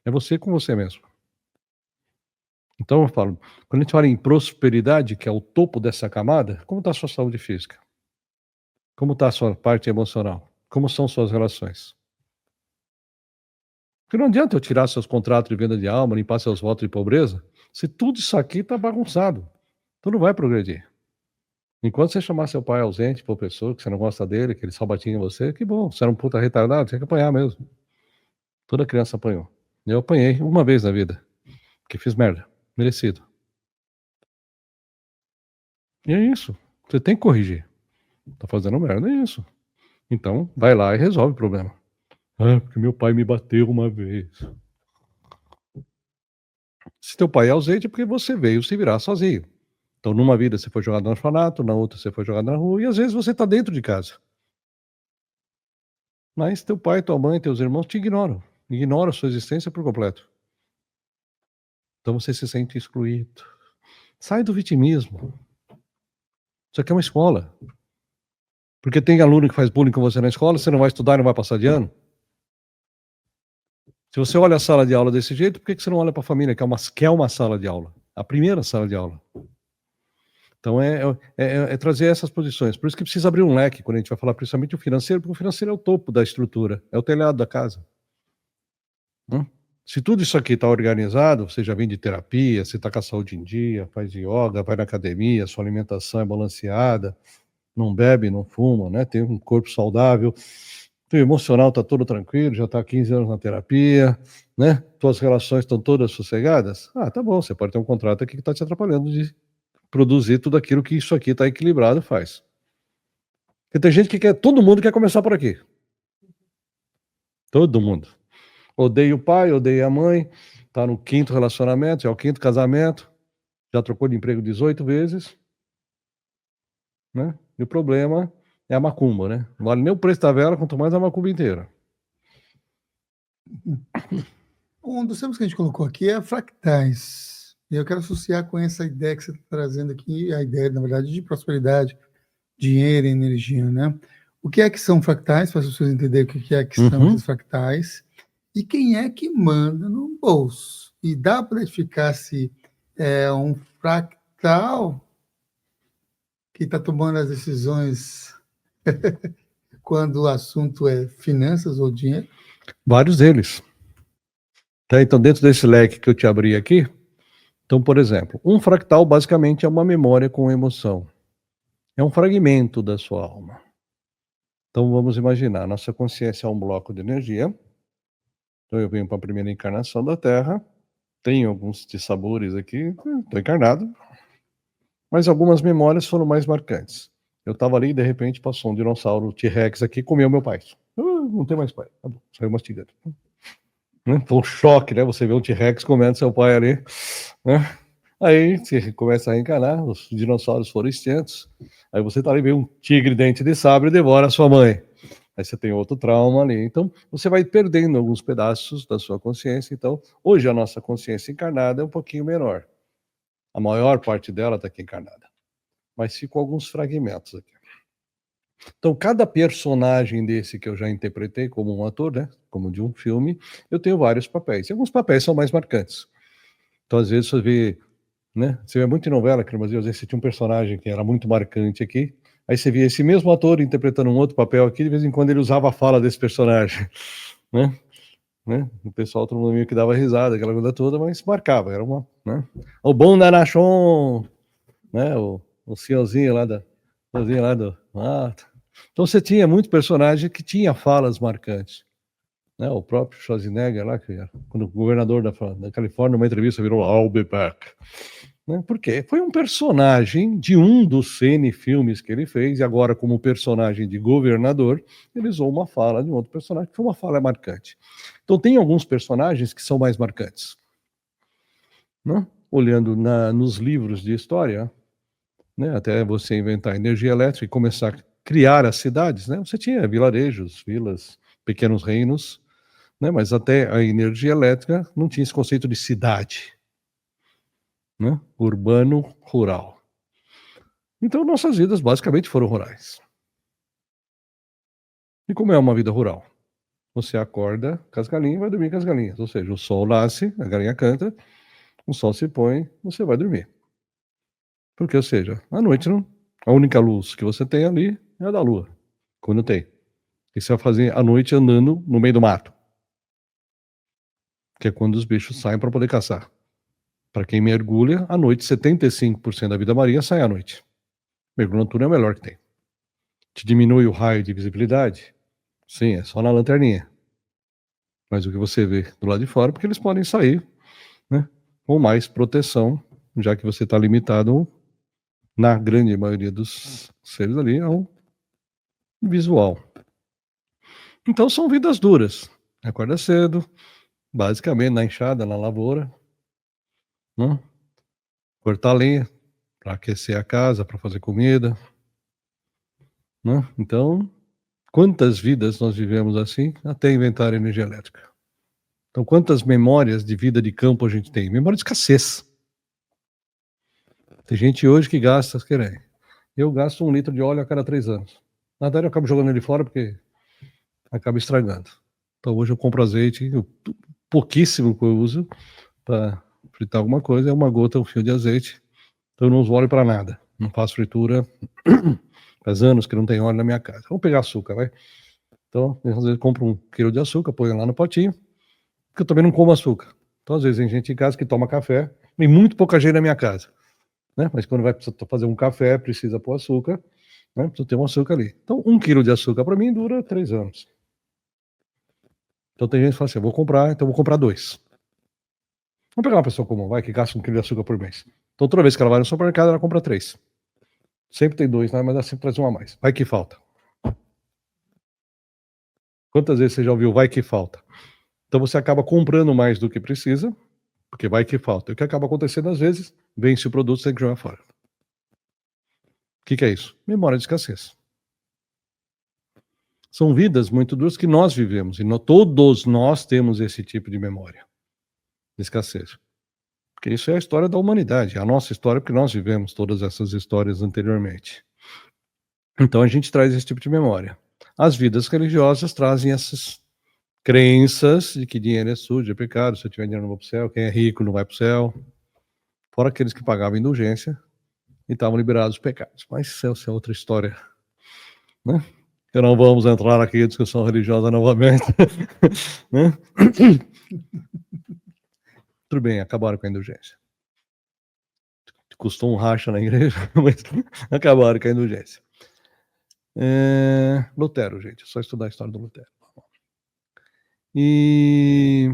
É você com você mesmo. Então eu falo, quando a gente fala em prosperidade, que é o topo dessa camada, como está a sua saúde física? Como está a sua parte emocional? Como são suas relações? Porque não adianta eu tirar seus contratos de venda de alma, limpar seus votos de pobreza, se tudo isso aqui está bagunçado. Tu não vai progredir. Enquanto você chamar seu pai ausente, professor, que você não gosta dele, que ele só batia em você, que bom, você era um puta retardado, tinha que apanhar mesmo. Toda criança apanhou. Eu apanhei uma vez na vida, porque fiz merda, merecido. E é isso, você tem que corrigir. Tá fazendo merda, é isso. Então, vai lá e resolve o problema. Ah, porque meu pai me bateu uma vez. Se teu pai é ausente, é porque você veio se virar sozinho. Então, numa vida você foi jogado no orfanato, na outra você foi jogado na rua, e às vezes você tá dentro de casa. Mas teu pai, tua mãe, teus irmãos te ignoram. Ignoram a sua existência por completo. Então você se sente excluído. Sai do vitimismo. Isso aqui é uma escola. Porque tem aluno que faz bullying com você na escola, você não vai estudar e não vai passar de ano? Se você olha a sala de aula desse jeito, por que você não olha para a família, que é uma sala de aula? A primeira sala de aula. Então é trazer essas posições. Por isso que precisa abrir um leque quando a gente vai falar principalmente o financeiro, porque o financeiro é o topo da estrutura, é o telhado da casa. Se tudo isso aqui está organizado, você já vem de terapia, você está com a saúde em dia, faz yoga, vai na academia, sua alimentação é balanceada, não bebe, não fuma, né? Tem um corpo saudável, teu emocional está todo tranquilo, já está há 15 anos na terapia, né? Tuas relações estão todas sossegadas? Ah, tá bom, você pode ter um contrato aqui que está te atrapalhando de produzir tudo aquilo que isso aqui está equilibrado faz. Porque tem gente que quer, todo mundo quer começar por aqui. Todo mundo. Odeia o pai, odeia a mãe, tá no 5º relacionamento, já é o 5º casamento, já trocou de emprego 18 vezes, né? E o problema é a macumba, né? Não vale nem o preço da vela, quanto mais a macumba inteira. Um dos temas que a gente colocou aqui é fractais. E eu quero associar com essa ideia que você está trazendo aqui, a ideia, na verdade, de prosperidade, dinheiro e energia, né? O que é que são fractais, para as pessoas entenderem o que é que são esses fractais, e quem é que manda no bolso? E dá para identificar se é um fractal que está tomando as decisões quando o assunto é finanças ou dinheiro? Vários deles. Tá, então, dentro desse leque que eu te abri aqui, então, por exemplo, um fractal basicamente é uma memória com emoção. É um fragmento da sua alma. Então, vamos imaginar, nossa consciência é um bloco de energia. Então, eu venho para a primeira encarnação da Terra, tenho alguns dissabores aqui, estou encarnado, mas algumas memórias foram mais marcantes. Eu estava ali e de repente passou um dinossauro T-Rex aqui e comeu meu pai. Não tem mais pai. Tá bom, saiu mastigando. Foi um choque, né? Você vê um T-Rex comendo seu pai ali. Né? Aí você começa a reencarnar, os dinossauros foram extintos. Aí você tá ali, vê um tigre dente de sabre e devora a sua mãe. Aí você tem outro trauma ali. Então, você vai perdendo alguns pedaços da sua consciência. Então, hoje a nossa consciência encarnada é um pouquinho menor. A maior parte dela está aqui encarnada. Mas ficam alguns fragmentos aqui. Então, cada personagem desse que eu já interpretei como um ator, né, como de um filme, eu tenho vários papéis. E alguns papéis são mais marcantes. Então, às vezes, você vê, né, você vê muito em novela aqui no Brasil, às vezes você tinha um personagem que era muito marcante aqui, aí você via esse mesmo ator interpretando um outro papel aqui, de vez em quando ele usava a fala desse personagem, né? O pessoal, todo mundo meio que dava risada, aquela coisa toda, mas marcava, era uma, né? O bom da Nachon, né, o senhorzinho lá do mato. Então você tinha muito personagem que tinha falas marcantes, né? O próprio Schwarzenegger lá, quando o governador da Califórnia, numa entrevista, virou I'll be back. Né? Porque foi um personagem de um dos N filmes que ele fez, e agora como personagem de governador, ele usou uma fala de um outro personagem, que foi uma fala marcante. Então tem alguns personagens que são mais marcantes. Né? Olhando nos livros de história, né, até você inventar energia elétrica e começar a criar as cidades, né, você tinha vilarejos, vilas, pequenos reinos, né, mas até a energia elétrica não tinha esse conceito de cidade, né, urbano, rural. Então nossas vidas basicamente foram rurais. E como é uma vida rural? Você acorda com as galinhas e vai dormir com as galinhas, ou seja, o sol nasce, a galinha canta, o sol se põe, você vai dormir. Porque, ou seja, à noite a única luz que você tem ali é a da lua, quando tem. E você vai fazer à noite andando no meio do mato, que é quando os bichos saem para poder caçar. Para quem mergulha, à noite, 75% da vida marinha sai à noite. Mergulho noturno é o melhor que tem. Te diminui o raio de visibilidade? Sim, é só na lanterninha. Mas o que você vê do lado de fora, porque eles podem sair, né, com mais proteção, já que você está limitado, na grande maioria dos seres ali, ao visual. Então são vidas duras. Acorda cedo, basicamente na enxada, na lavoura, né? Cortar lenha para aquecer a casa, para fazer comida, né? Então, quantas vidas nós vivemos assim até inventar energia elétrica? Então, quantas memórias de vida de campo a gente tem? Memória de escassez. Tem gente hoje que gasta, querendo. Eu gasto 1 litro de óleo a cada 3 anos. Na verdade, eu acabo jogando ele fora porque acaba estragando. Então, hoje eu compro azeite, pouquíssimo que eu uso para fritar alguma coisa, é uma gota, um fio de azeite. Então eu não uso óleo para nada. Não faço fritura. Faz anos que não tem óleo na minha casa. Vamos pegar açúcar, vai. Então, às vezes eu compro 1 quilo de açúcar, ponho lá no potinho, porque eu também não como açúcar. Então, às vezes, tem gente em casa que toma café, tem muito pouca gente na minha casa, né? Mas quando vai fazer um café, precisa pôr açúcar, né? Precisa ter um açúcar ali. Então, 1 quilo de açúcar para mim dura 3 anos. Então, tem gente que fala assim, vou comprar, então vou comprar 2. Vamos pegar uma pessoa comum, vai, que gasta 1 quilo de açúcar por mês. Então, toda vez que ela vai no supermercado, ela compra 3. Sempre tem 2, né? Mas ela sempre traz um a mais. Vai que falta. Quantas vezes você já ouviu vai que falta? Então você acaba comprando mais do que precisa, porque vai que falta. E o que acaba acontecendo às vezes, vence o produto, você tem que jogar fora. O que é isso? Memória de escassez. São vidas muito duras que nós vivemos, e todos nós temos esse tipo de memória de escassez. Porque isso é a história da humanidade, é a nossa história, porque nós vivemos todas essas histórias anteriormente. Então a gente traz esse tipo de memória. As vidas religiosas trazem essas crenças de que dinheiro é sujo, é pecado, se eu tiver dinheiro não vou para o céu, quem é rico não vai para o céu. Fora aqueles que pagavam indulgência e estavam liberados dos pecados. Mas isso é outra história, né? Que não vamos entrar aqui em discussão religiosa novamente, né? Tudo bem, acabaram com a indulgência. Custou um racha na igreja, mas acabaram com a indulgência. Lutero, gente, é só estudar a história do Lutero. E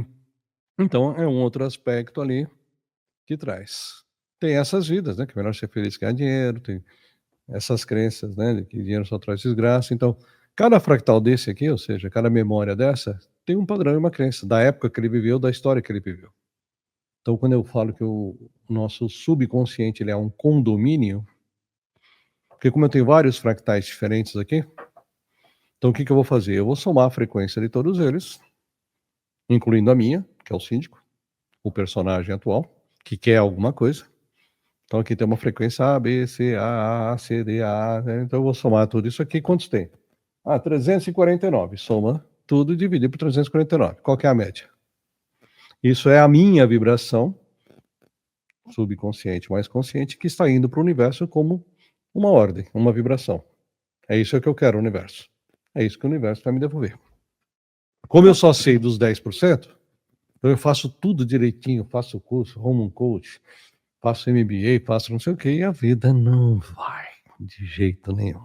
então é um outro aspecto ali que traz. Tem essas vidas, né? Que é melhor ser feliz que ganhar dinheiro, tem essas crenças, né? De que dinheiro só traz desgraça. Então, cada fractal desse aqui, ou seja, cada memória dessa, tem um padrão e uma crença da época que ele viveu, da história que ele viveu. Então, quando eu falo que o nosso subconsciente ele é um condomínio, porque como eu tenho vários fractais diferentes aqui, então o que eu vou fazer? Eu vou somar a frequência de todos eles, incluindo a minha, que é o síndico, o personagem atual, que quer alguma coisa, Então aqui tem uma frequência A, B, C, A, C, D, A. Né? Então eu vou somar tudo isso aqui. Quantos tem? 349. Soma tudo e divide por 349. Qual que é a média? Isso é a minha vibração subconsciente, mais consciente, que está indo para o universo como uma ordem, uma vibração. É isso que eu quero, o universo. É isso que o universo vai me devolver. Como eu só sei dos 10%, então eu faço tudo direitinho, faço o curso, arrumo um coach, faço MBA, faço não sei o que, e a vida não vai de jeito nenhum.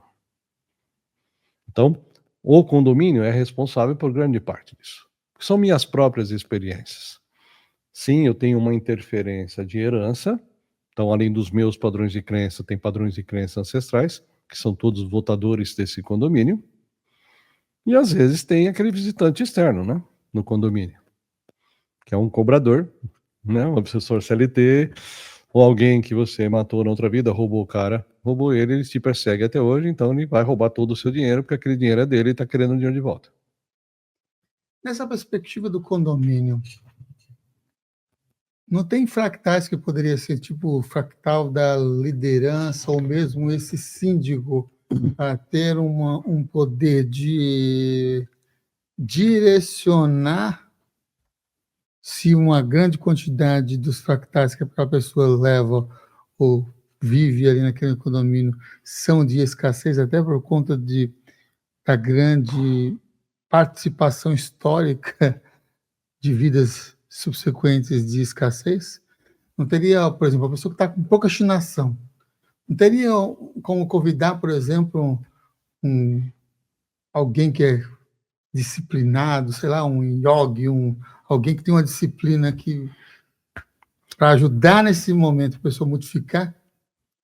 Então, o condomínio é responsável por grande parte disso. São minhas próprias experiências. Sim, eu tenho uma interferência de herança, então além dos meus padrões de crença, tem padrões de crença ancestrais, que são todos votadores desse condomínio, e às vezes tem aquele visitante externo, né, no condomínio, que é um cobrador, né, um obsessor CLT, ou alguém que você matou na outra vida, roubou o cara, roubou ele te persegue até hoje, então ele vai roubar todo o seu dinheiro, porque aquele dinheiro é dele e está querendo o dinheiro de volta. Nessa perspectiva do condomínio, não tem fractais que poderia ser tipo o fractal da liderança ou mesmo esse síndico a ter um poder de direcionar se uma grande quantidade dos fractais que aquela pessoa leva ou vive ali naquele condomínio são de escassez, até por conta da grande participação histórica de vidas subsequentes de escassez? Não teria, por exemplo, a pessoa que está com pouca chinação, não teria como convidar, por exemplo, alguém que é disciplinado, sei lá, um yogi, alguém que tem uma disciplina que para ajudar nesse momento a pessoa a modificar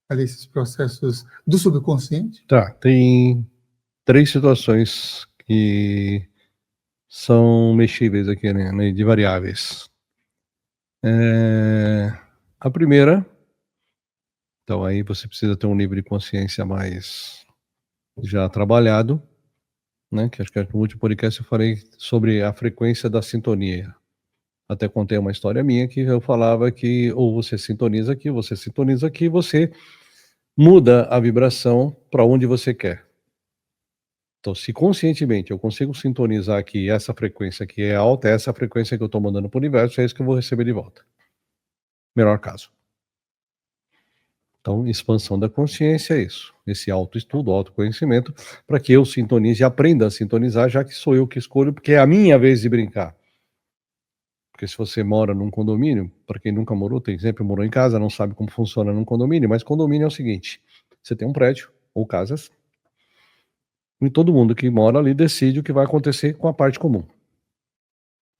ali esses processos do subconsciente? Tá, tem 3 situações que são mexíveis aqui, né, de variáveis. A primeira, então aí você precisa ter um nível de consciência mais já trabalhado, né, que acho que no último podcast eu falei sobre a frequência da sintonia. Até contei uma história minha que eu falava que ou você sintoniza aqui, você muda a vibração para onde você quer. Então, se conscientemente eu consigo sintonizar aqui essa frequência que é alta, é essa frequência que eu estou mandando para o universo, é isso que eu vou receber de volta. Melhor caso. Então, expansão da consciência é isso. Esse autoestudo, autoconhecimento, para que eu sintonize e aprenda a sintonizar, já que sou eu que escolho, porque é a minha vez de brincar. Porque se você mora num condomínio, para quem nunca morou, tem sempre morou em casa, não sabe como funciona num condomínio, mas condomínio é o seguinte: você tem um prédio ou casas, e todo mundo que mora ali decide o que vai acontecer com a parte comum.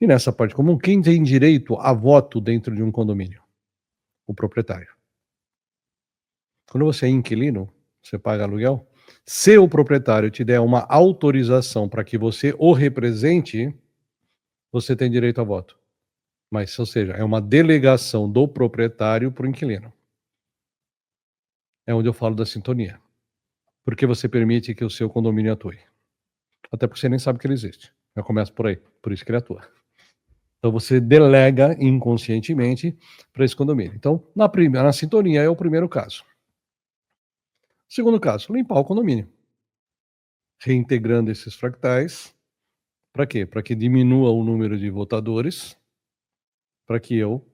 E nessa parte comum, quem tem direito a voto dentro de um condomínio? O proprietário. Quando você é inquilino, você paga aluguel, se o proprietário te der uma autorização para que você o represente, você tem direito a voto. Mas, ou seja, é uma delegação do proprietário para o inquilino. É onde eu falo da sintonia. Porque você permite que o seu condomínio atue. Até porque você nem sabe que ele existe. Já começa por aí, por isso que ele atua. Então você delega inconscientemente para esse condomínio. Então, na sintonia é o primeiro caso. Segundo caso, limpar o condomínio. Reintegrando esses fractais. Para quê? Para que diminua o número de votadores, para que eu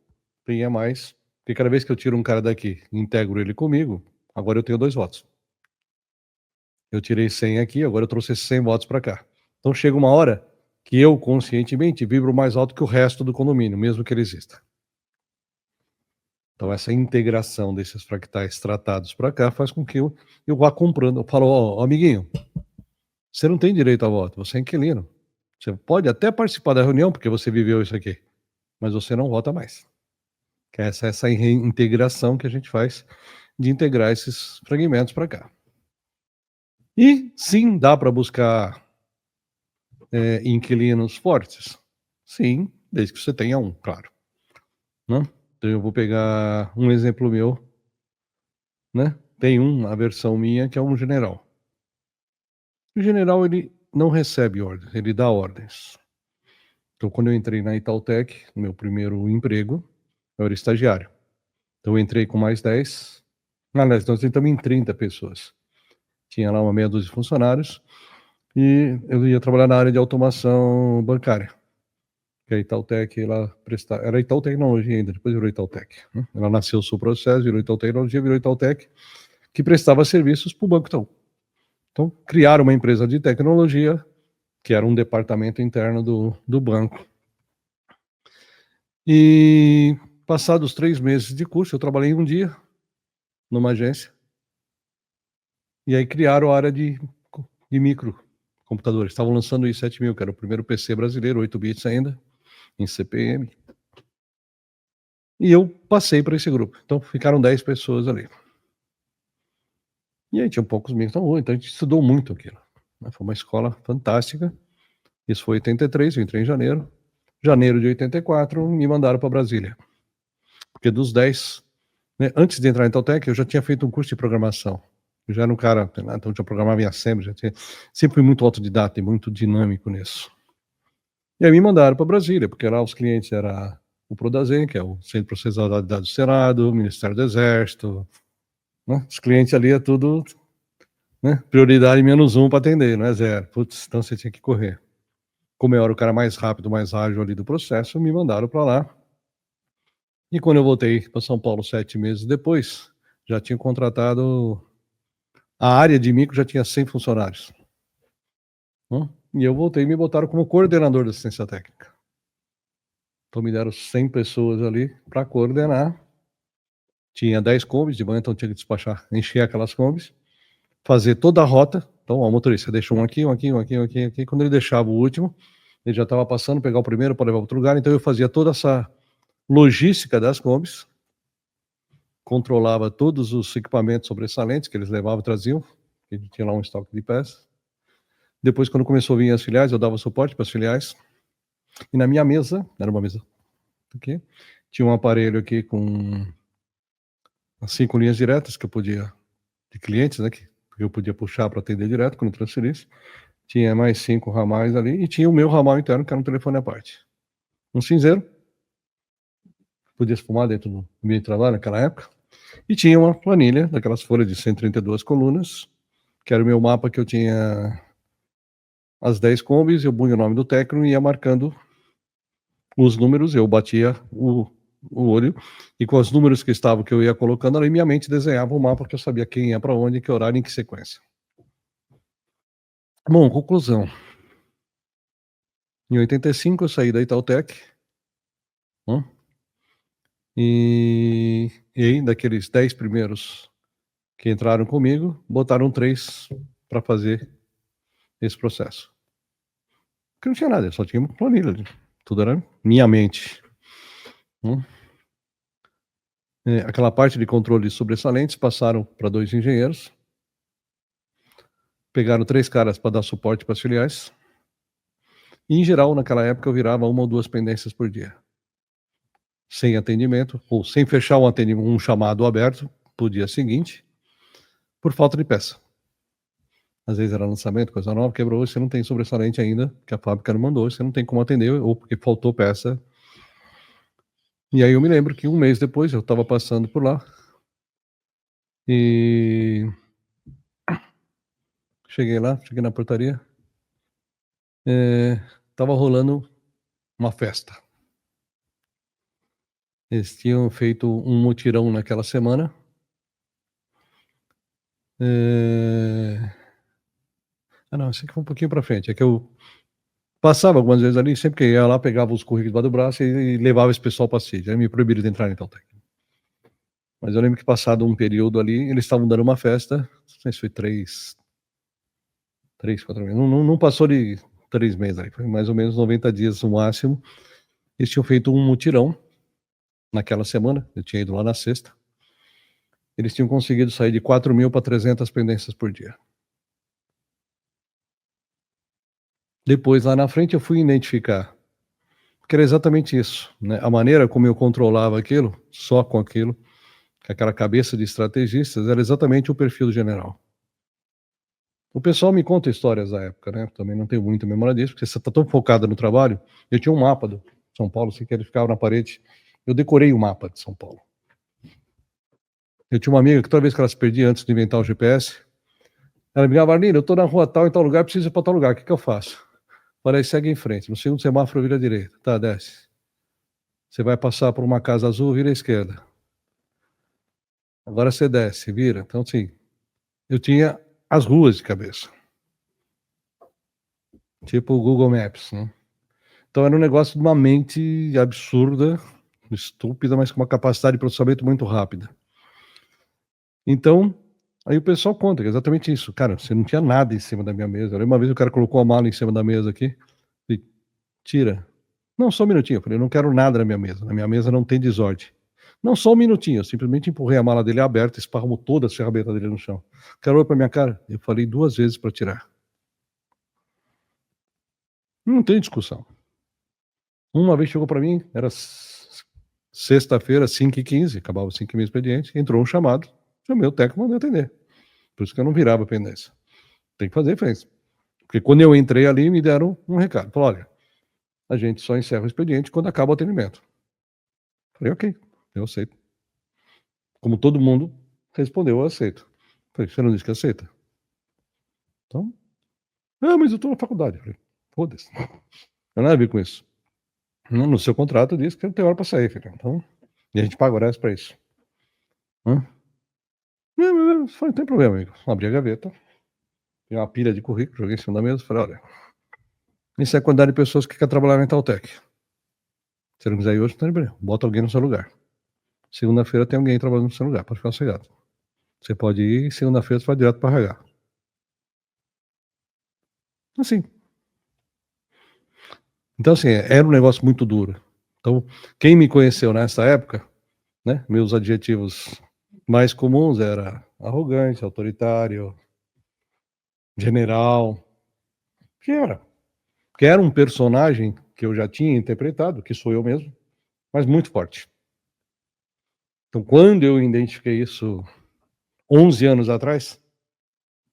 tenha mais. Porque cada vez que eu tiro um cara daqui e integro ele comigo, agora eu tenho 2 votos. Eu tirei 100 aqui, agora eu trouxe 100 votos para cá. Então chega uma hora que eu conscientemente vibro mais alto que o resto do condomínio, mesmo que ele exista. Então essa integração desses fractais tratados para cá faz com que eu vá comprando. Eu falo, ó, amiguinho, você não tem direito a voto, você é inquilino. Você pode até participar da reunião porque você viveu isso aqui, mas você não vota mais. Que é essa integração que a gente faz de integrar esses fragmentos para cá. E sim, dá para buscar inquilinos fortes? Sim, desde que você tenha um, claro. Né? Então eu vou pegar um exemplo meu, né? Tem a versão minha que é um general. O general, ele não recebe ordens, ele dá ordens. Então quando eu entrei na Itautec, no meu primeiro emprego, eu era estagiário. Então eu entrei com mais 10. Aliás, nós entramos em 30 pessoas. Tinha lá uma meia dúzia de funcionários e eu ia trabalhar na área de automação bancária. Que a Itautec, era Itaú Tecnologia ainda, depois virou Itautec. Né? Ela nasceu Sul Processo, virou Itaú Tecnologia, virou Itautec, que prestava serviços para o Banco Itaú. Então, criaram uma empresa de tecnologia, que era um departamento interno do banco. E, passados 3 meses de curso, eu trabalhei um dia numa agência, e aí criaram a área de microcomputadores. Estavam lançando o i7000, que era o primeiro PC brasileiro, 8 bits ainda, em CPM. E eu passei para esse grupo. Então, ficaram 10 pessoas ali. E aí tinha poucos micros, então a gente estudou muito aquilo. Foi uma escola fantástica. Isso foi em 83, eu entrei em janeiro. Janeiro de 84, me mandaram para Brasília. Porque dos 10, né, antes de entrar em Itautec, eu já tinha feito um curso de programação. Eu já era um cara, então eu já programava em Assembly, sempre fui muito autodidata e muito dinâmico nisso. E aí me mandaram para Brasília, porque lá os clientes eram o Prodazem, que é o Centro de Processamento de Dados do Senado, o Ministério do Exército, né? Os clientes ali é tudo, né, prioridade -1 para atender, não é 0. Putz, então você tinha que correr. Como eu era o cara mais rápido, mais ágil ali do processo, me mandaram para lá. E quando eu voltei para São Paulo 7 meses depois, já tinha contratado, a área de micro já tinha 100 funcionários. E eu voltei e me botaram como coordenador da assistência técnica. Então me deram 100 pessoas ali para coordenar. Tinha 10 combis de manhã, então tinha que despachar, encher aquelas combis, fazer toda a rota. Então, o motorista deixa um aqui, um aqui, um aqui, um aqui, um aqui. Quando ele deixava o último, ele já estava passando, pegar o primeiro para levar para outro lugar. Então eu fazia toda essa logística das combis, controlava todos os equipamentos sobressalentes que eles levavam e traziam, que a gente tinha lá um estoque de peças. Depois, quando começou a vir as filiais, eu dava suporte para as filiais. E na minha mesa, era uma mesa aqui, tinha um aparelho aqui com as 5 linhas diretas que eu podia, de clientes, né, que eu podia puxar para atender direto quando transferisse. Tinha mais 5 ramais ali e tinha o meu ramal interno, que era um telefone à parte. Um cinzeiro, podia se fumar dentro do ambiente de trabalho naquela época. E tinha uma planilha, daquelas folhas de 132 colunas, que era o meu mapa, que eu tinha as 10 combis, eu punha o nome do técnico e ia marcando os números, eu batia o olho, e com os números que estavam, que eu ia colocando ali, minha mente desenhava o mapa, que eu sabia quem ia para onde, em que horário, em que sequência. Bom, conclusão. Em 85 eu saí da Itautec, e aí, daqueles 10 primeiros que entraram comigo, botaram 3 para fazer esse processo. Porque não tinha nada, só tinha uma planilha ali. Tudo era minha mente. Aquela parte de controle de sobressalentes passaram para 2 engenheiros. Pegaram 3 caras para dar suporte para as filiais. E, em geral, naquela época, eu virava 1 ou 2 pendências por dia. Sem atendimento, ou sem fechar um chamado aberto pro dia seguinte, por falta de peça. Às vezes era lançamento, coisa nova, quebrou, você não tem sobressalente ainda, que a fábrica não mandou, você não tem como atender, ou porque faltou peça. E aí eu me lembro que 1 mês depois, eu estava passando por lá, e cheguei na portaria, estava rolando uma festa. Eles tinham feito um mutirão naquela semana. Não, isso aqui foi um pouquinho para frente. É que eu passava algumas vezes ali, sempre que ia lá, pegava os currículos debaixo do braço e levava esse pessoal para CID. Aí me proibiram de entrar em Itautec. Mas eu lembro que, passado um período ali, eles estavam dando uma festa, não sei se foi 3, 4 meses, não passou de 3 meses aí, foi mais ou menos 90 dias no máximo. Eles tinham feito um mutirão naquela semana, eu tinha ido lá na sexta. Eles tinham conseguido sair de 4.000 para 300 pendências por dia. Depois, lá na frente, eu fui identificar que era exatamente isso, né? A maneira como eu controlava aquilo, só com aquilo, com aquela cabeça de estrategistas, era exatamente o perfil do general. O pessoal me conta histórias da época, né? Também não tenho muita memória disso, porque você está tão focada no trabalho. Eu tinha um mapa do São Paulo, assim, que ele ficava na parede. Eu decorei o mapa de São Paulo. Eu tinha uma amiga que toda vez que ela se perdia antes de inventar o GPS, ela me ligava: Arlindo, eu tô na rua tal, em tal lugar, preciso ir pra tal lugar, o que que eu faço? Falei: segue em frente, no segundo semáforo vira à direita. Tá, desce. Você vai passar por uma casa azul, vira à esquerda. Agora você desce, vira. Então, assim, eu tinha as ruas de cabeça. Tipo o Google Maps, né? Então era um negócio de uma mente absurda, estúpida, mas com uma capacidade de processamento muito rápida. Então, aí o pessoal conta que é exatamente isso. Cara, você não tinha nada em cima da minha mesa. Eu lembro uma vez o cara colocou a mala em cima da mesa aqui e tira. Não, só um minutinho. Eu falei: eu não quero nada na minha mesa. Na minha mesa não tem desordem. Não, só um minutinho. Eu simplesmente empurrei a mala dele aberta, esparramou todas as ferramentas dele no chão. O cara olhou pra minha cara. Eu falei 2 vezes para tirar. Não tem discussão. Uma vez chegou para mim, era sexta-feira, 5h15, acabava 5h30 o expediente, entrou um chamado, chamei o técnico, mandei atender. Por isso que eu não virava pendência. Tem que fazer, fez. Porque quando eu entrei ali, me deram um recado. Falaram: olha, a gente só encerra o expediente quando acaba o atendimento. Falei: ok, eu aceito. Como todo mundo respondeu, eu aceito. Falei: você não disse que aceita? Então, mas eu estou na faculdade. Falei: foda-se. Eu não nada a ver com isso. No seu contrato diz que não tem hora para sair, filho. Então, e a gente paga horários para isso. Hã? Não, falei: não tem problema, amigo. Abri a gaveta, tem uma pilha de currículo, joguei em cima da mesa, falei: olha, isso é a quantidade de pessoas que quer trabalhar na Itautec. Se não quiser ir hoje, não tem problema. Bota alguém no seu lugar. Segunda-feira tem alguém trabalhando no seu lugar, pode ficar sossegado. Você pode ir, segunda-feira você vai direto para RH. Assim. Então, assim, era um negócio muito duro. Então, quem me conheceu nessa época, né, meus adjetivos mais comuns era arrogante, autoritário, general, que era um personagem que eu já tinha interpretado, que sou eu mesmo, mas muito forte. Então, quando eu identifiquei isso 11 anos atrás,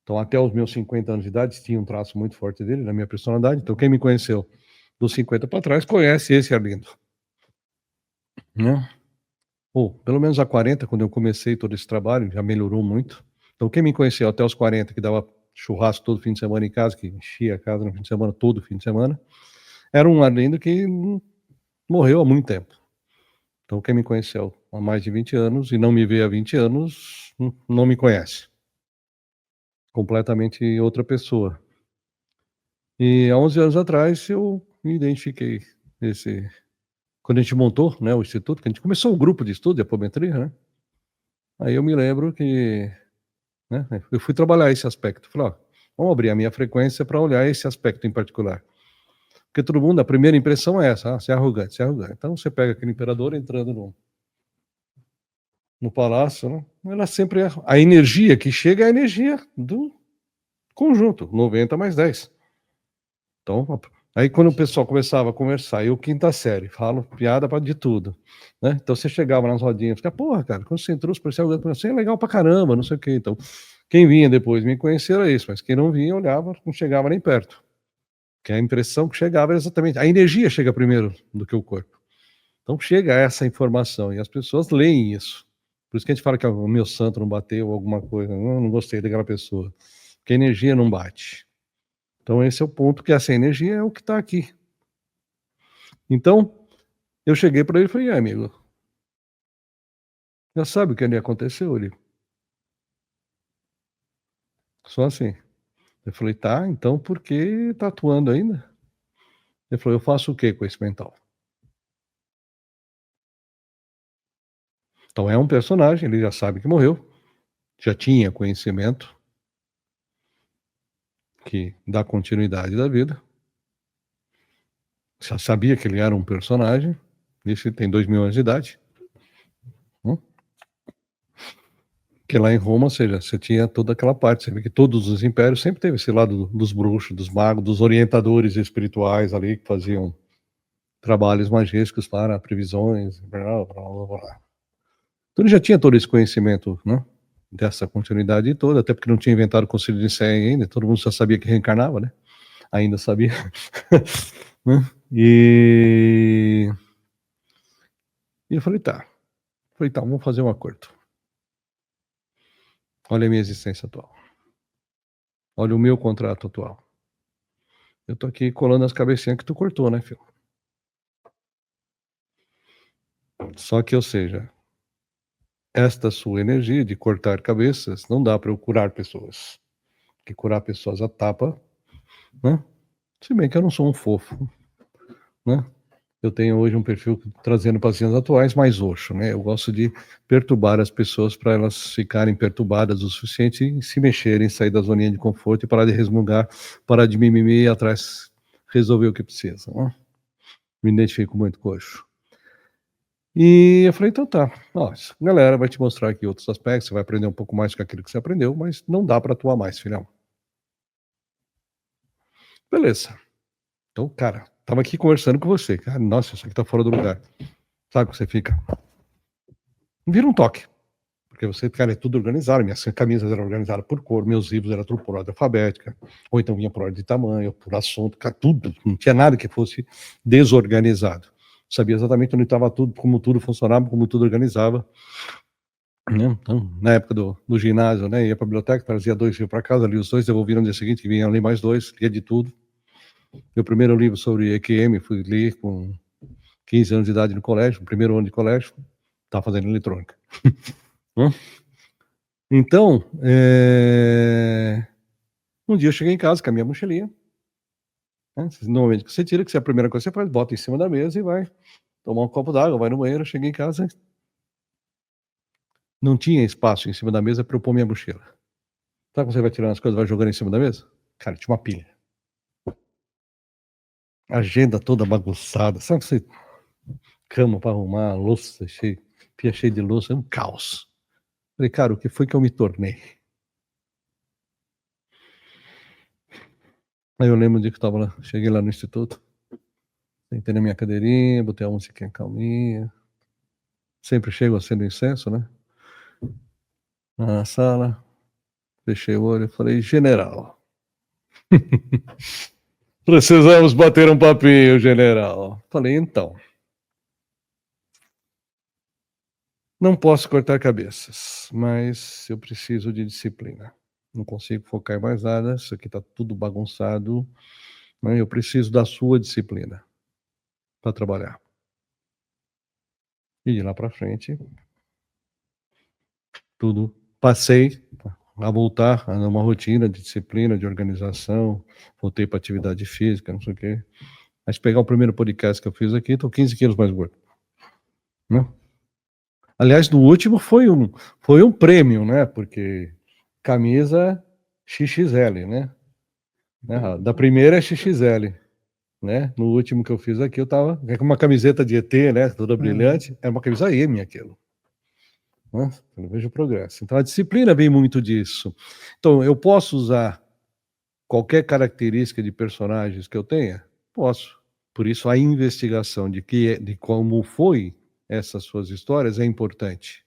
então até os meus 50 anos de idade, tinha um traço muito forte dele na minha personalidade. Então, quem me conheceu dos 50 para trás conhece esse Arlindo, né? Ou pelo menos há 40, quando eu comecei todo esse trabalho, já melhorou muito. Então, quem me conheceu até os 40, que dava churrasco todo fim de semana em casa, que enchia a casa no fim de semana, todo fim de semana, era um Arlindo que morreu há muito tempo. Então, quem me conheceu há mais de 20 anos e não me vê há 20 anos, não me conhece. Completamente outra pessoa. E há 11 anos atrás eu me identifiquei quando a gente montou, né, o instituto, que a gente começou um grupo de estudo de apometria, né? Aí eu me lembro que, né, eu fui trabalhar esse aspecto. Falei: ó, vamos abrir a minha frequência para olhar esse aspecto em particular. Porque todo mundo, a primeira impressão é essa: você é arrogante, você é arrogante. Então você pega aquele imperador entrando no palácio, né? Ela sempre é. A energia que chega é a energia do conjunto, 90 mais 10. Então, aí quando o pessoal começava a conversar, eu quinta série, falo piada de tudo, né? Então você chegava nas rodinhas, ficava: porra, cara, quando você entrou, você é legal pra caramba, não sei o quê. Então, quem vinha depois me conhecer era isso, mas quem não vinha olhava, não chegava nem perto. Que a impressão que chegava era exatamente, a energia chega primeiro do que o corpo. Então chega essa informação e as pessoas leem isso. Por isso que a gente fala que o meu santo não bateu, alguma coisa, não gostei daquela pessoa, porque a energia não bate. Então esse é o ponto, que essa energia é o que está aqui. Então, eu cheguei para ele e falei: amigo, já sabe o que ali aconteceu ali? Só assim. Eu falei: tá, então por que tá atuando ainda? Ele falou: eu faço o que com esse mental? Então é um personagem, ele já sabe que morreu, já tinha conhecimento que dá continuidade da vida, já sabia que ele era um personagem, isso ele tem 2.000 anos de idade, que lá em Roma, ou seja, você tinha toda aquela parte, você vê que todos os impérios sempre teve esse lado dos bruxos, dos magos, dos orientadores espirituais ali, que faziam trabalhos magísticos para previsões, blá, blá, blá, blá. Então ele já tinha todo esse conhecimento, né, dessa continuidade toda, até porque não tinha inventado o Concílio de Nicéia ainda, todo mundo já sabia que reencarnava, né, ainda sabia, né? E eu falei: tá, vamos fazer um acordo. Olha a minha existência atual. Olha o meu contrato atual. Eu tô aqui colando as cabecinhas que tu cortou, né, filho? Só que, ou seja, esta sua energia de cortar cabeças não dá para eu curar pessoas. Porque curar pessoas a tapa, né? Se bem que eu não sou um fofo, né? Eu tenho hoje um perfil trazendo pacientes atuais mais oxo, né? Eu gosto de perturbar as pessoas para elas ficarem perturbadas o suficiente e se mexerem, sair da zoninha de conforto e parar de resmungar, parar de mimimi e atrás resolver o que precisa, né? Me identifico muito com oxo. E eu falei, então tá, ó, galera vai te mostrar aqui outros aspectos, você vai aprender um pouco mais com aquilo que você aprendeu, mas não dá para atuar mais, filhão. Beleza. Então, cara, tava aqui conversando com você, cara, nossa, isso aqui tá fora do lugar. Sabe que você fica? Vira um toque. Porque você, cara, é tudo organizado, minhas camisas eram organizadas por cor, meus livros eram tudo por ordem alfabética, ou então vinha por ordem de tamanho, por assunto, cara, tudo, não tinha nada que fosse desorganizado. Sabia exatamente onde estava tudo, como tudo funcionava, como tudo organizava. Né? Então, na época do ginásio, né, ia para a biblioteca, trazia 2 livros para casa, li os 2, devolvia no dia seguinte, que vinha ler mais 2, lia de tudo. Meu primeiro livro sobre EQM, fui ler com 15 anos de idade no colégio, no primeiro ano de colégio, estava fazendo eletrônica. Então, um dia eu cheguei em casa com a minha mochilinha, né? Normalmente você tira, que é a primeira coisa que você faz, bota em cima da mesa e vai tomar um copo d'água, vai no banheiro. Cheguei em casa, não tinha espaço em cima da mesa para eu pôr minha mochila. Sabe quando você vai tirando as coisas, vai jogando em cima da mesa? Cara, tinha uma pilha. Agenda toda bagunçada, sabe você, cama para arrumar, louça cheia, pia cheia de louça, é um caos. Falei, cara, o que foi que eu me tornei? Aí eu lembro um dia que eu tava lá, cheguei lá no instituto, sentei na minha cadeirinha, botei a musiquinha calminha, sempre chego acendo incenso, né? Na sala, fechei o olho e falei, general, precisamos bater um papinho, general. Falei, então, não posso cortar cabeças, mas eu preciso de disciplina. Não consigo focar em mais nada, isso aqui tá tudo bagunçado, né? Eu preciso da sua disciplina para trabalhar. E de lá para frente, tudo passei a voltar a uma rotina de disciplina, de organização, voltei para atividade física, não sei o quê. Mas pegar o primeiro podcast que eu fiz aqui, tô 15 quilos mais gordo, né? Aliás, no último foi um prêmio, né? Porque camisa XXL, né? Da primeira é XXL, né? No último que eu fiz aqui, eu tava com uma camiseta de ET, né? Toda brilhante. Era uma camisa M aquilo. Né? Eu não vejo progresso. Então a disciplina vem muito disso. Então eu posso usar qualquer característica de personagens que eu tenha? Posso. Por isso a investigação de como foi essas suas histórias é importante.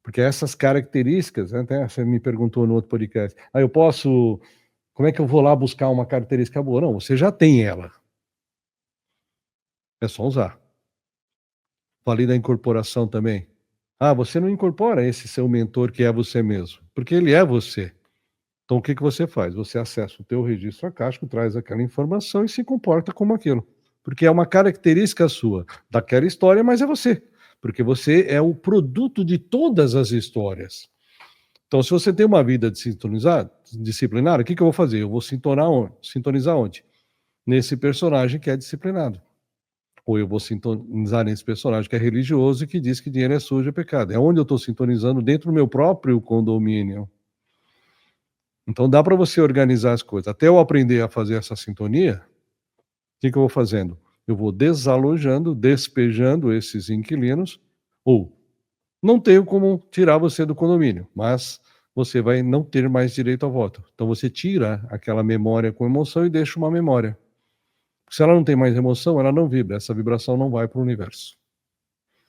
Porque essas características, né, até você me perguntou no outro podcast, eu posso, como é que eu vou lá buscar uma característica boa? Não, você já tem ela. É só usar. Falei da incorporação também. Você não incorpora esse seu mentor que é você mesmo, porque ele é você. Então o que você faz? Você acessa o teu registro acástico, traz aquela informação e se comporta como aquilo. Porque é uma característica sua, daquela história, mas é você. Porque você é o produto de todas as histórias. Então, se você tem uma vida disciplinada, o que eu vou fazer? Eu vou sintonizar onde? Nesse personagem que é disciplinado. Ou eu vou sintonizar nesse personagem que é religioso e que diz que dinheiro é sujo, é pecado. É onde eu estou sintonizando dentro do meu próprio condomínio. Então dá para você organizar as coisas. Até eu aprender a fazer essa sintonia, o que eu vou fazendo? Eu vou desalojando, despejando esses inquilinos, ou não tenho como tirar você do condomínio, mas você vai não ter mais direito ao voto. Então você tira aquela memória com emoção e deixa uma memória. Se ela não tem mais emoção, ela não vibra, essa vibração não vai para o universo.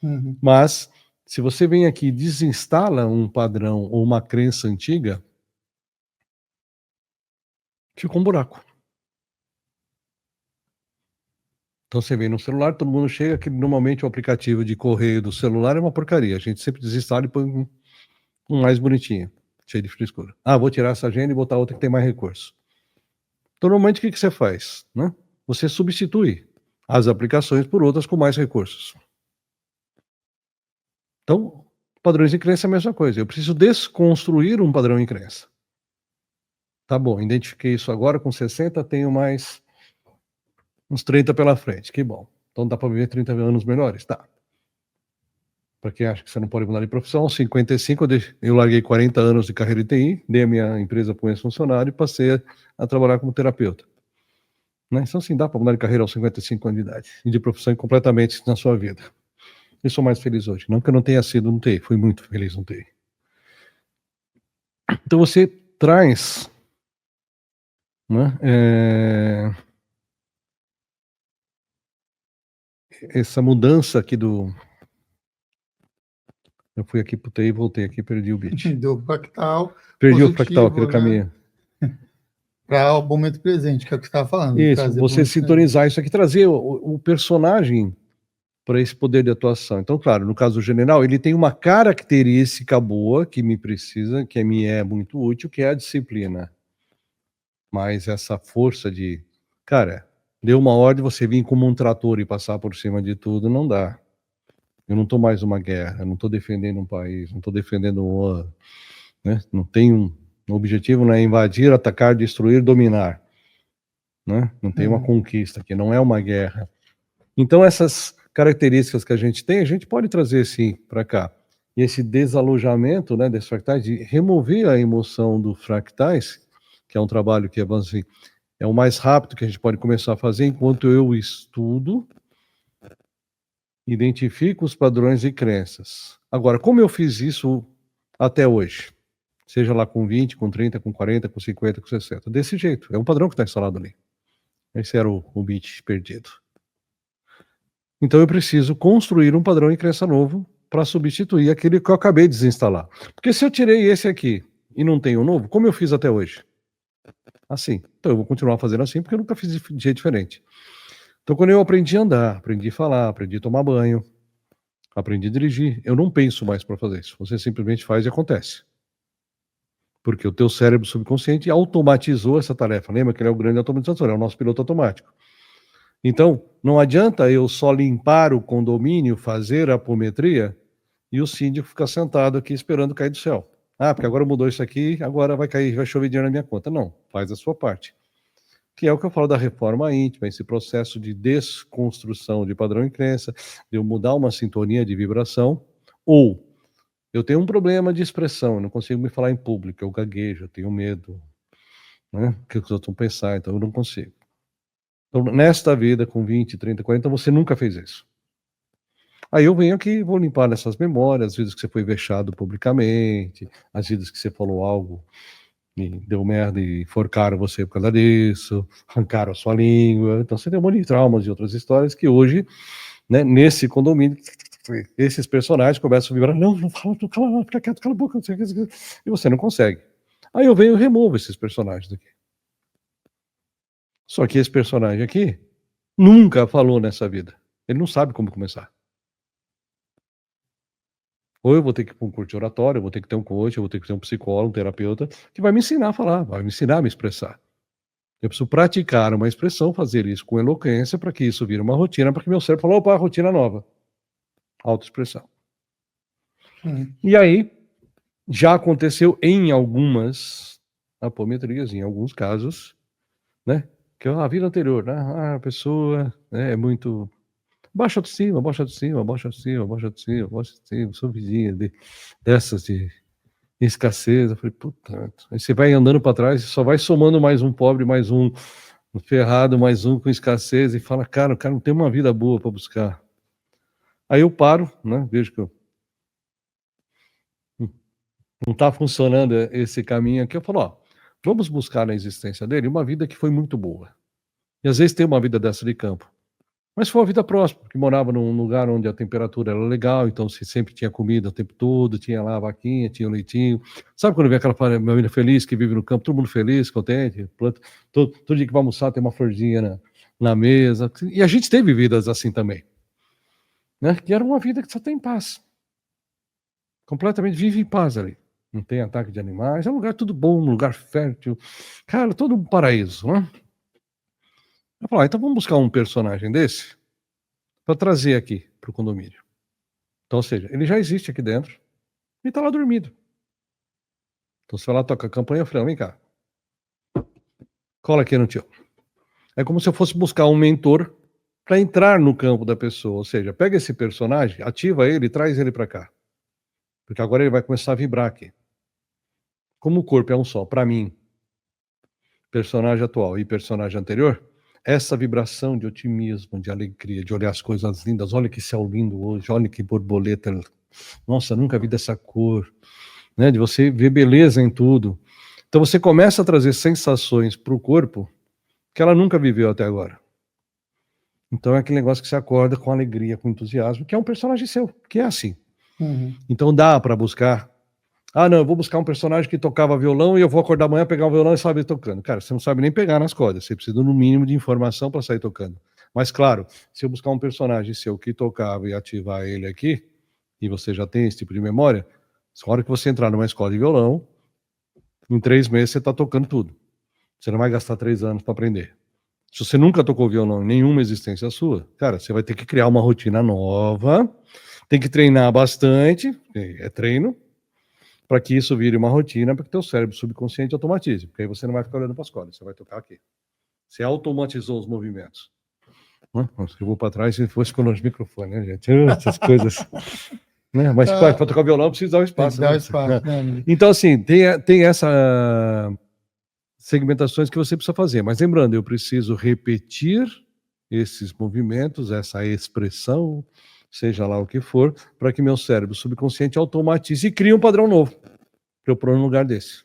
Uhum. Mas, se você vem aqui e desinstala um padrão ou uma crença antiga, fica um buraco. Então você vem no celular, todo mundo chega, que normalmente o aplicativo de correio do celular é uma porcaria. A gente sempre desinstala e põe um mais bonitinho. cheio de frescura. Ah, vou tirar essa agenda e botar outra que tem mais recurso. Então, normalmente, o que você faz? Né? Você substitui as aplicações por outras com mais recursos. Então, padrões de crença é a mesma coisa. Eu preciso desconstruir um padrão em crença. Tá bom, identifiquei isso agora, com 60, tenho mais uns 30 pela frente. Que bom. Então dá para viver 30 anos melhores? Tá. Para quem acha que você não pode mudar de profissão, aos 55 eu larguei 40 anos de carreira de TI, dei a minha empresa para um ex-funcionário e passei a trabalhar como terapeuta. Né? Então, sim, dá para mudar de carreira aos 55 anos de idade e de profissão completamente na sua vida. Eu sou mais feliz hoje. Não que eu não tenha sido no TI, fui muito feliz no TI. Então você traz, né, essa mudança aqui do... Eu fui aqui pro TI, voltei aqui, perdi o bit. Do fractal. Perdi positivo, o fractal aqui no né? caminho. Para o momento presente, que é o que você estava falando. Isso, você sintonizar isso aqui, trazer o personagem para esse poder de atuação. Então, claro, no caso do general, ele tem uma característica boa que me precisa, que me é muito útil, que é a disciplina. Mas essa força de, cara, deu uma ordem, você vir como um trator e passar por cima de tudo, não dá. Eu não estou mais numa guerra, eu não estou defendendo um país, não estou defendendo um outro, né? Não tenho um objetivo, não é invadir, atacar, destruir, dominar, né? Não tem uma conquista aqui, não é uma guerra. Então essas características que a gente tem, a gente pode trazer sim para cá. E esse desalojamento, né, desses fractais, de remover a emoção do fractais, que é um trabalho que assim, é o mais rápido que a gente pode começar a fazer enquanto eu estudo, identifico os padrões e crenças. Agora, como eu fiz isso até hoje? Seja lá com 20, com 30, com 40, com 50, com 60. Desse jeito. É um padrão que está instalado ali. Esse era o bit perdido. Então eu preciso construir um padrão de crença novo para substituir aquele que eu acabei de desinstalar. Porque se eu tirei esse aqui e não tenho um novo, como eu fiz até hoje? Assim. Então eu vou continuar fazendo assim porque eu nunca fiz de jeito diferente. Então quando eu aprendi a andar, aprendi a falar, aprendi a tomar banho, aprendi a dirigir, eu não penso mais para fazer isso. Você simplesmente faz e acontece. Porque o teu cérebro subconsciente automatizou essa tarefa. Lembra que ele é o grande automatizador, é o nosso piloto automático. Então, não adianta eu só limpar o condomínio, fazer a apometria e o síndico ficar sentado aqui esperando cair do céu. Ah, porque agora mudou isso aqui, agora vai cair, vai chover dinheiro na minha conta. Não, faz a sua parte. Que é o que eu falo da reforma íntima, esse processo de desconstrução de padrão e crença, de eu mudar uma sintonia de vibração, ou eu tenho um problema de expressão, eu não consigo me falar em público, eu gaguejo, eu tenho medo, né? O que os outros vão pensar, então eu não consigo. Então, nesta vida, com 20, 30, 40, você nunca fez isso. Aí eu venho aqui e vou limpar nessas memórias, as vezes que você foi vexado publicamente, as vezes que você falou algo e deu merda e enforcaram você por causa disso, arrancaram a sua língua. Então você tem um monte de traumas e outras histórias que hoje, né, nesse condomínio, esses personagens começam a vibrar, não fala, cala, fica quieto, cala a boca, não sei o que, e você não consegue. Aí eu venho e removo esses personagens daqui. Só que esse personagem aqui nunca falou nessa vida. Ele não sabe como começar. Ou eu vou ter que ir para um curso de oratório, eu vou ter que ter um coach, eu vou ter que ter um psicólogo, um terapeuta, que vai me ensinar a falar, vai me ensinar a me expressar. Eu preciso praticar uma expressão, fazer isso com eloquência, para que isso vire uma rotina, para que meu cérebro fale, opa, rotina nova. Autoexpressão. E aí, já aconteceu em algumas apometrias, em alguns casos, né? Que a vida anterior, né? A pessoa, né, é muito baixa autoestima, baixa autoestima, baixa autoestima, baixa autoestima, baixa autoestima, sou vizinha dessas de escassez. Eu falei, puta, aí você vai andando para trás e só vai somando mais um pobre, mais um ferrado, mais um com escassez e fala, cara, o cara não tem uma vida boa para buscar. Aí eu paro, né? Vejo que não está funcionando esse caminho aqui. Eu falo, ó, vamos buscar na existência dele uma vida que foi muito boa. E às vezes tem uma vida dessa de campo. Mas foi uma vida próspera, porque morava num lugar onde a temperatura era legal, então você sempre tinha comida o tempo todo, tinha lá a vaquinha, tinha o leitinho. Sabe quando vem aquela família feliz que vive no campo, todo mundo feliz, contente, planta, todo dia que vai almoçar tem uma florzinha na mesa. E a gente teve vidas assim também. Né? Que era uma vida que só tem paz. Completamente vive em paz ali. não tem ataque de animais, é um lugar tudo bom, um lugar fértil. Cara, todo um paraíso, né? Eu falo, então vamos buscar um personagem desse para trazer aqui para o condomínio. Então, ou seja, ele já existe aqui dentro e está lá dormido. Então você vai lá, toca a campanha, eu falei, vem cá, cola aqui no tio. É como se eu fosse buscar um mentor para entrar no campo da pessoa, ou seja, pega esse personagem, ativa ele e traz ele para cá. Porque agora ele vai começar a vibrar aqui. Como o corpo é um só, para mim, personagem atual e personagem anterior, essa vibração de otimismo, de alegria, de olhar as coisas lindas, olha que céu lindo hoje, olha que borboleta, nossa, nunca vi dessa cor, né? De você ver beleza em tudo. Então você começa a trazer sensações para o corpo que ela nunca viveu até agora. Então é aquele negócio que você acorda com alegria, com entusiasmo, que é um personagem seu, que é assim. Então dá para buscar. Ah, não, eu vou buscar um personagem que tocava violão e eu vou acordar amanhã, pegar um violão e saber tocando. Cara, você não sabe nem pegar nas cordas, você precisa no mínimo de informação para sair tocando. Mas claro, se eu buscar um personagem seu que tocava e ativar ele aqui, e você já tem esse tipo de memória, na hora que você entrar numa escola de violão, em 3 meses você está tocando tudo. Você não vai gastar 3 anos para aprender. Se você nunca tocou violão em nenhuma existência sua, cara, você vai ter que criar uma rotina nova, tem que treinar bastante, é treino, para que isso vire uma rotina, para que teu cérebro subconsciente automatize, porque aí você não vai ficar olhando para as cordas, você vai tocar aqui. Você automatizou os movimentos. Eu vou para trás e fosse com os microfones, né, gente? Essas coisas. Né? Mas para tocar violão precisa dar um espaço. Dar espaço, né? Então, assim, tem essa segmentações que você precisa fazer, mas lembrando, eu preciso repetir esses movimentos, essa expressão, seja lá o que for, para que meu cérebro subconsciente automatize e crie um padrão novo para eu pôr no lugar desse.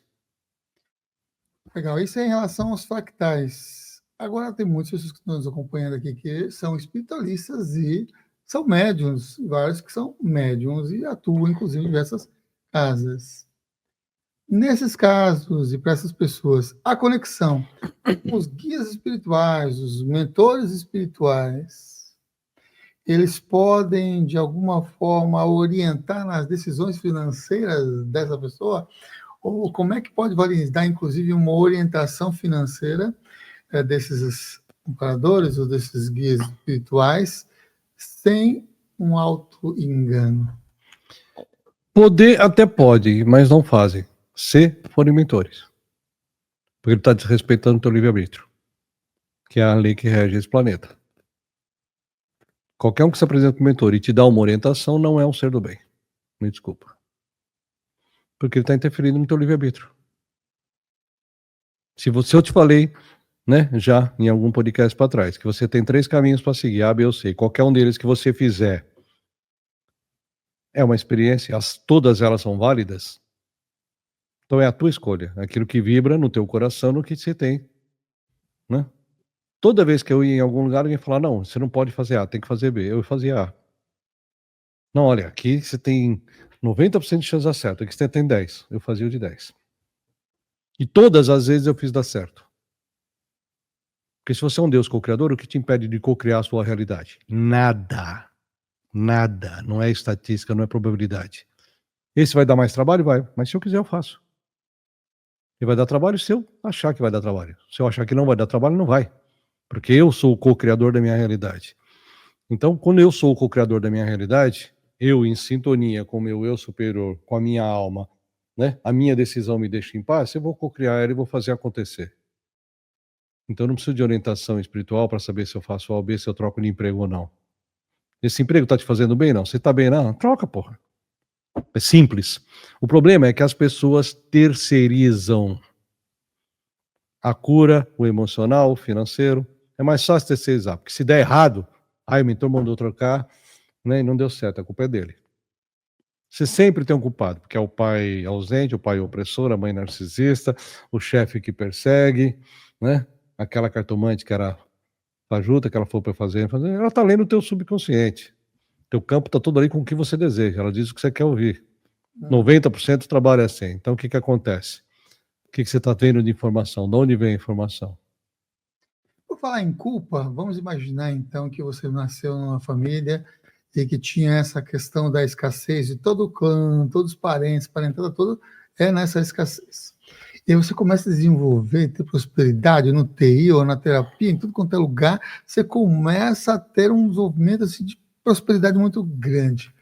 Legal, isso é em relação aos fractais. Agora tem muitas pessoas que estão nos acompanhando aqui que são espiritualistas e são médiums, vários que são médiums e atuam, inclusive, em diversas casas. Nesses casos e para essas pessoas, a conexão com os guias espirituais, os mentores espirituais, eles podem, de alguma forma, orientar nas decisões financeiras dessa pessoa? Ou como é que pode dar, inclusive, uma orientação financeira desses comparadores ou desses guias espirituais sem um auto-engano? Poder até pode, mas não fazem, se forem mentores. Porque ele está desrespeitando o teu livre-arbítrio, que é a lei que rege esse planeta. Qualquer um que se apresenta como mentor e te dá uma orientação não é um ser do bem. Me desculpa. Porque ele está interferindo no teu livre-arbítrio. Se eu te falei, né, já em algum podcast para trás, que você tem 3 caminhos para seguir, A, B ou C, qualquer um deles que você fizer é uma experiência, todas elas são válidas, então é a tua escolha, aquilo que vibra no teu coração, no que você tem, né? Toda vez que eu ia em algum lugar, alguém falava, não, você não pode fazer A, tem que fazer B, eu fazia A. Não, olha, aqui você tem 90% de chance de dar certo, aqui você tem 10, eu fazia o de 10. E todas as vezes eu fiz dar certo. Porque se você é um Deus co-criador, o que te impede de co-criar a sua realidade? Nada. Nada. Não é estatística, não é probabilidade. Esse vai dar mais trabalho? Vai. Mas se eu quiser, eu faço. E vai dar trabalho se eu achar que vai dar trabalho. Se eu achar que não vai dar trabalho, não vai. Porque eu sou o co-criador da minha realidade. Então, quando eu sou o co-criador da minha realidade, eu em sintonia com o meu eu superior, com a minha alma, né? A minha decisão me deixa em paz, eu vou co-criar ela e vou fazer acontecer. Então eu não preciso de orientação espiritual para saber se eu faço A ou B, se eu troco de emprego ou não. Esse emprego está te fazendo bem? Não. Você está bem? Não. Troca, porra. É simples. O problema é que as pessoas terceirizam a cura, o emocional, o financeiro. É mais fácil terceirizar, porque se der errado, o mentor mandou trocar, né, e não deu certo, a culpa é dele. Você sempre tem um culpado, porque é o pai ausente, o pai opressor, a mãe narcisista, o chefe que persegue, né? Aquela cartomante que era fajuta, que ela foi para fazer, ela está lendo o teu subconsciente. Teu campo está todo ali com o que você deseja, ela diz o que você quer ouvir. 90% trabalha assim. Então o que acontece? O que você está tendo de informação? De onde vem a informação? Por falar em culpa, vamos imaginar então que você nasceu numa família e que tinha essa questão da escassez de todo o clã, todos os parentes, parentada toda, é nessa escassez. E aí você começa a desenvolver, ter prosperidade no TI ou na terapia, em tudo quanto é lugar, você começa a ter um desenvolvimento assim, de prosperidade muito grande.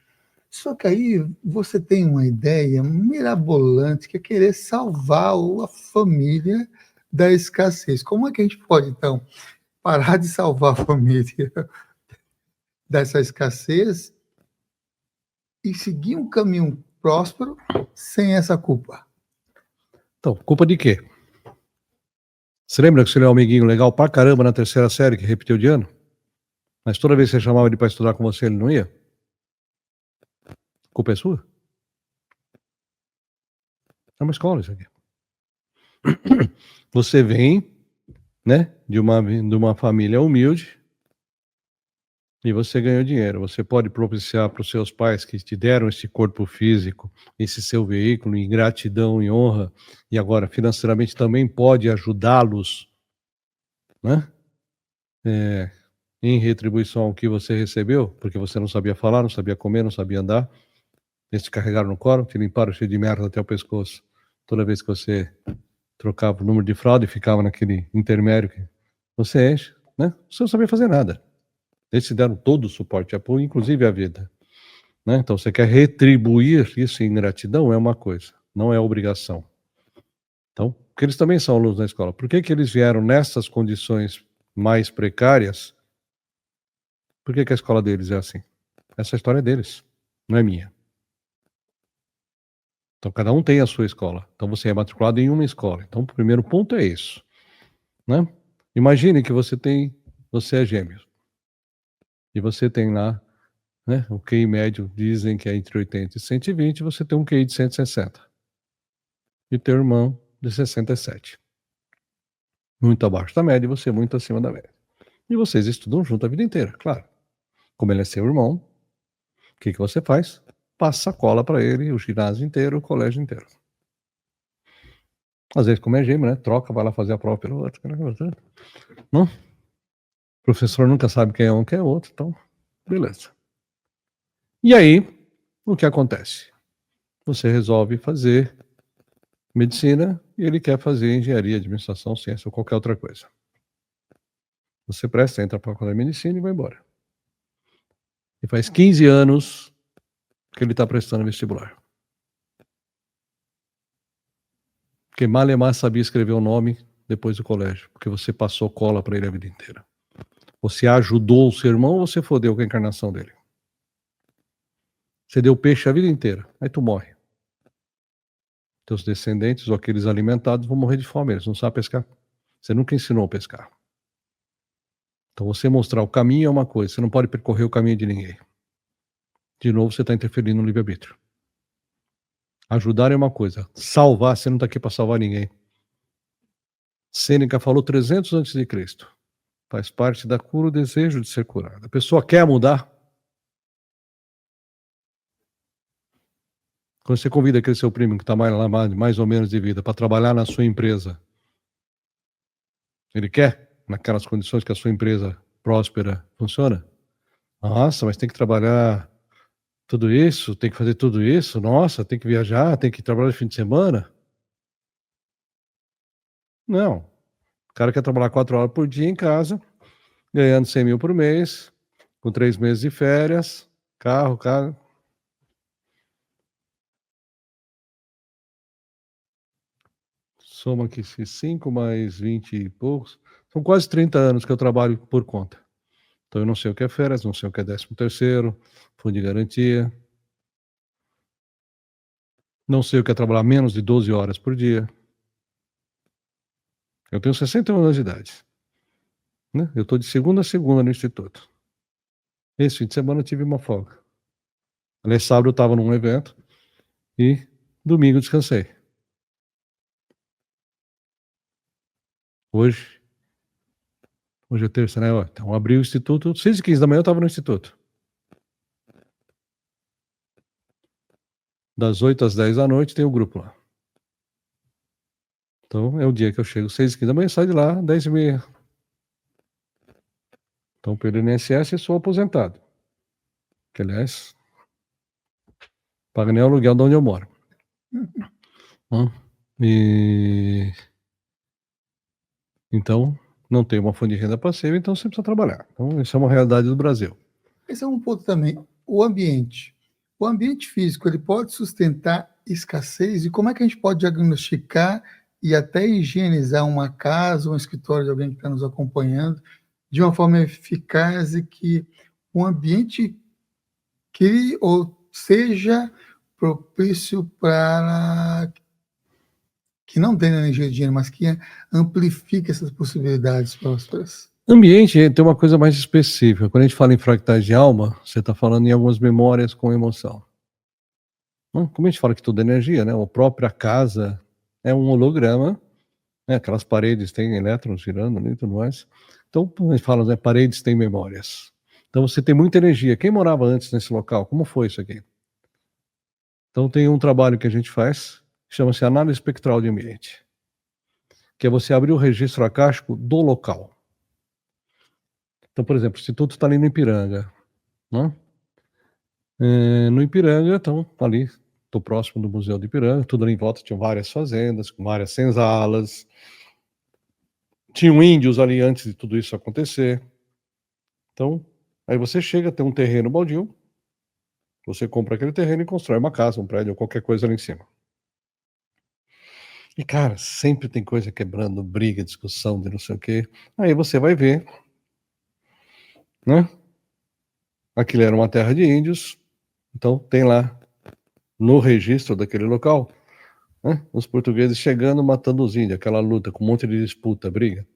Só que aí você tem uma ideia mirabolante que é querer salvar a família da escassez. Como é que a gente pode, então, parar de salvar a família dessa escassez e seguir um caminho próspero sem essa culpa? Então, culpa de quê? Você lembra que você é um amiguinho legal pra caramba na terceira série que repetiu de ano? Mas toda vez que você chamava ele para estudar com você, ele não ia? Culpa é sua? É uma escola isso aqui. Você vem, né, de uma família humilde e você ganhou dinheiro. Você pode propiciar para os seus pais que te deram esse corpo físico, esse seu veículo, em gratidão e honra, e agora financeiramente também pode ajudá-los, né? Em retribuição ao que você recebeu, porque você não sabia falar, não sabia comer, não sabia andar. Eles te carregaram no colo, te limparam cheio de merda até o pescoço. Toda vez que você trocava o número de fraude e ficava naquele intermédio que você enche, né? Você não sabia fazer nada. Eles te deram todo o suporte e apoio, inclusive a vida, né? Então você quer retribuir isso em gratidão, é uma coisa, não é obrigação. Então, porque eles também são alunos da escola. Por que eles vieram nessas condições mais precárias? Por que a escola deles é assim? Essa história é deles, não é minha. Então, cada um tem a sua escola. Então, você é matriculado em uma escola. Então, o primeiro ponto é isso, né? Imagine que você é gêmeo. E você tem lá, né, o QI médio, dizem que é entre 80 e 120, você tem um QI de 160. E teu irmão de 67. Muito abaixo da média e você muito acima da média. E vocês estudam junto a vida inteira, claro. Como ele é seu irmão, o que você faz? Passa cola para ele, o ginásio inteiro, o colégio inteiro. Às vezes, como é gêmeo, né? Troca, vai lá fazer a prova pelo outro. Não? O professor nunca sabe quem é um, quem é outro, então, beleza. E aí, o que acontece? Você resolve fazer medicina e ele quer fazer engenharia, administração, ciência ou qualquer outra coisa. Você presta, entra para a faculdade de medicina e vai embora. E faz 15 anos que ele está prestando vestibular. Porque Malemar sabia escrever o nome depois do colégio, porque você passou cola para ele a vida inteira. Você ajudou o seu irmão ou você fodeu com a encarnação dele? Você deu peixe a vida inteira, aí tu morre. Teus descendentes ou aqueles alimentados vão morrer de fome, eles não sabem pescar. Você nunca ensinou a pescar. Então você mostrar o caminho é uma coisa, você não pode percorrer o caminho de ninguém. De novo você está interferindo no livre-arbítrio. Ajudar é uma coisa, salvar, você não está aqui para salvar ninguém. Sêneca falou 300 antes de Cristo. Faz parte da cura o desejo de ser curado. A pessoa quer mudar. Quando você convida aquele seu primo que está mais ou menos de vida para trabalhar na sua empresa, ele quer, naquelas condições que a sua empresa próspera funciona? Nossa, mas tem que trabalhar tudo isso, tem que fazer tudo isso, nossa, tem que viajar, tem que trabalhar de fim de semana? Não. O cara quer trabalhar 4 horas por dia em casa, ganhando 100 mil por mês, com 3 meses de férias, carro. Soma aqui 5 mais 20 e poucos. São quase 30 anos que eu trabalho por conta. Então eu não sei o que é férias, não sei o que é 13º, fundo de garantia. Não sei o que é trabalhar menos de 12 horas por dia. Eu tenho 61 anos de idade, né? Eu estou de segunda a segunda no instituto. Esse fim de semana eu tive uma folga. Aliás, sábado eu estava num evento e domingo descansei. Hoje é terça, né? Então abri o instituto, 6h15 da manhã eu estava no instituto. Das 8 às 10 da noite tem o grupo lá. Então é o dia que eu chego 6h15 da manhã, saio de lá 10h30. Então pelo INSS eu sou aposentado. Que aliás, paga nem o aluguel de onde eu moro. Hã? E então, não tem uma fonte de renda passiva, então você precisa trabalhar. Então, isso é uma realidade do Brasil. Esse é um ponto também. O ambiente. O ambiente físico, ele pode sustentar escassez? E como é que a gente pode diagnosticar e até higienizar uma casa, um escritório de alguém que está nos acompanhando, de uma forma eficaz e que o ambiente crie ou seja propício para que não tenha energia de dinheiro, mas que amplifique essas possibilidades prósperas? Ambiente tem uma coisa mais específica. Quando a gente fala em fractais de alma, você está falando em algumas memórias com emoção. Como a gente fala que tudo é energia, né? A própria casa é um holograma, né? Aquelas paredes têm elétrons girando ali e tudo mais. Então, a gente fala, né? Paredes têm memórias. Então, você tem muita energia. Quem morava antes nesse local? Como foi isso aqui? Então, tem um trabalho que a gente faz, que chama-se análise espectral de ambiente, que é você abrir o registro acástico do local. Então, por exemplo, se tudo está ali no Ipiranga, né? No Ipiranga, então, ali, estou próximo do Museu do Ipiranga, tudo ali em volta tinha várias fazendas, com várias senzalas, tinham índios ali antes de tudo isso acontecer. Então, aí você chega, tem um terreno baldio, você compra aquele terreno e constrói uma casa, um prédio ou qualquer coisa ali em cima. E, cara, sempre tem coisa quebrando, briga, discussão de não sei o quê. Aí você vai ver, né? Aquilo era uma terra de índios, então tem lá no registro daquele local, né, os portugueses chegando, matando os índios, aquela luta com um monte de disputa, briga.